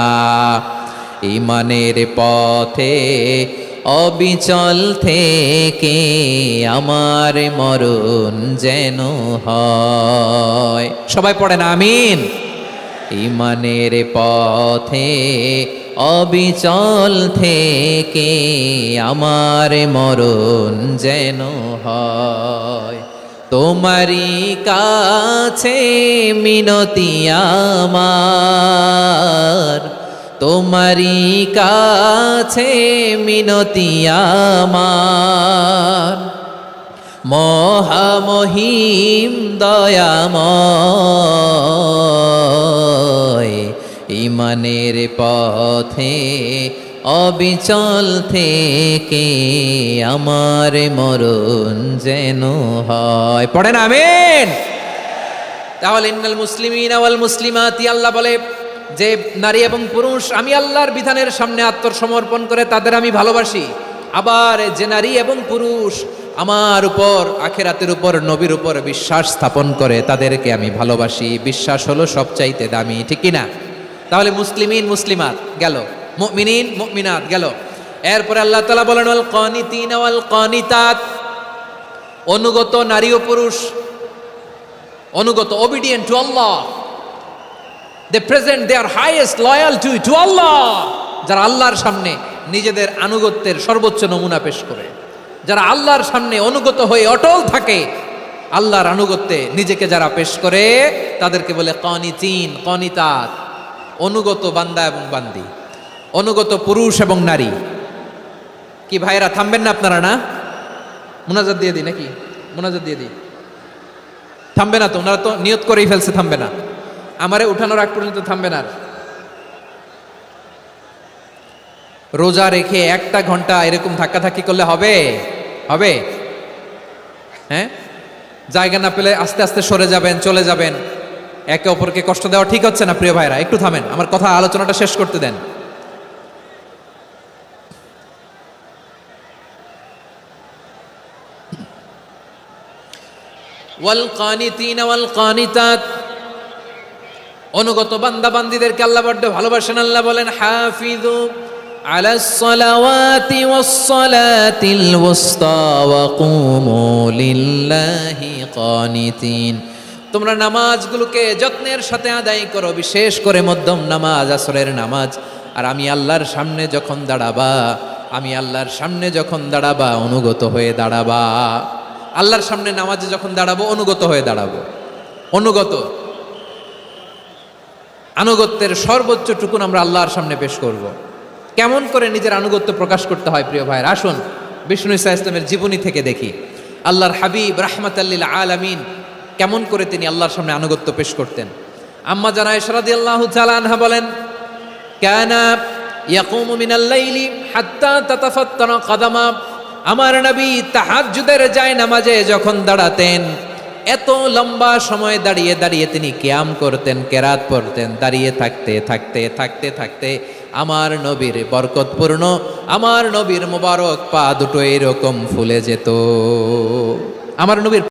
ঈমানের পথে অবিচল থেকে আমার মরণ যেন হয়। সবাই পড়েন আমিন। ঈমানের পথে অবিচল থেকে আমার মরণ যেন হয়। তোমারই কাছে মিনতি আমার, তোমারই কাছে মিনতি আমার, মহামহিম দয়াময় ইমানের পথে অবিচল থেকে আমার মরণ যেন হয়। পড়েন আমিন। তাহলে ইন্নাল মুসলিমিনা ওয়াল মুসলিমাতি, আল্লাহ বলে যে নারী এবং পুরুষ আমি আল্লাহর বিধানের সামনে আত্মসমর্পণ করে তাদের আমি ভালোবাসি। আবার যে নারী এবং পুরুষ আমার উপর, আখিরাতের উপর, নবীর উপর বিশ্বাস স্থাপন করে তাদেরকে আমি ভালোবাসি। বিশ্বাস হলো সবচাইতে দামি, ঠিক কি না? তাহলে মুসলিমিন মুসলিমাত গেল, মুমিনিন মুমিনাত গেল। এরপরে আল্লাহ তাআলা বলেন ওয়াল কানিতিনা ওয়াল কানিতাত, অনুগত নারী ও পুরুষ, অনুগত, obedient to Allah, they present their highest loyalty to Allah, যারা আল্লাহর সামনে নিজেদের আনুগত্যের সর্বোচ্চ নমুনা পেশ করে, যারা আল্লাহর সামনে অনুগত হয়ে অটল থাকে, আল্লাহর আনুগত্যে নিজেকে যারা পেশ করে তাদেরকে বলে কানিতিন কানিতাত, অনুগত বান্দা এবং বান্দি, অনুগত পুরুষ এবং নারী। কি ভাইরা থামবেন না আপনারা? না, মুনাজাত দিয়ে দিই নাকি? মুনাজাত দিয়ে দিই। থামবে না তো, ওনারা তো নিয়ত করেই ফেলছে থামবে না। আমারে উঠানোর আগ পর্যন্ত থামবে না। রোজা রেখে 1টা ঘন্টা এরকম ধাক্কাধাক্কি করলে হবে? হবে? হ্যাঁ, জায়গা না পেলে আস্তে আস্তে সরে যাবেন, চলে যাবেন। একে অপরকে কষ্ট দেওয়া ঠিক হচ্ছে না প্রিয় ভাইরা, একটু থামেন, আমার কথা আলোচনাটা শেষ করতে দেন। ওয়াল কানিতিনা ওয়াল কানিতাত, অনুগত বান্দা বান্দীদেরকে আল্লাহ বড্ড ভালোবাসেন। আল্লাহ বলেন হাফিযু আলাস সালাওয়াতি ওয়াস সালাতিল ওয়ুসতা ওয়া কুমু লিল্লাহি কানিতিন, তোমরা নামাজগুলোকে যত্নের সাথে আদায় করো, বিশেষ করে মধ্যম নামাজ, আসরের নামাজ। আর আমি আল্লাহর সামনে যখন দাঁড়াবা, আমি আল্লাহর সামনে যখন দাঁড়াবা অনুগত হয়ে দাঁড়াবা। আল্লাহর সামনে নামাজে যখন দাঁড়াবো অনুগত হয়ে দাঁড়াবো। অনুগত, আনুগত্যের সর্বোচ্চ টুকুন আমরা আল্লাহর সামনে পেশ করব। কেমন করে নিজের আনুগত্য প্রকাশ করতে হয় প্রিয় ভাইয়ের, আসুন বিষ্ণু ঈসা ইসলামের জীবনী থেকে দেখি। আল্লাহর হাবিব রাহমাতাল লিল আলামিন কেমন করে তিনি আল্লাহর সামনে আনুগত্য পেশ করতেন। আম্মা জানা আয়েশা রাদিয়াল্লাহু তাআলা আনহা বলেন, কানা ইয়াকুমু মিনাল লাইলি হাত্তা তাতাফাত্তারা কাদামা, আমার নবী তাহাজ্জুদের জায়নামাজে যখন দাঁড়াতেন এত লম্বা সময় দাঁড়িয়ে দাঁড়িয়ে তিনি কিয়াম করতেন, কেরাত পড়তেন। দাঁড়িয়ে থাকতে থাকতে থাকতে থাকতে আমার নবীর বরকতপূর্ণ, আমার নবীর মোবারক পা দুটো এরকম ফুলে যেত। আমার নবীর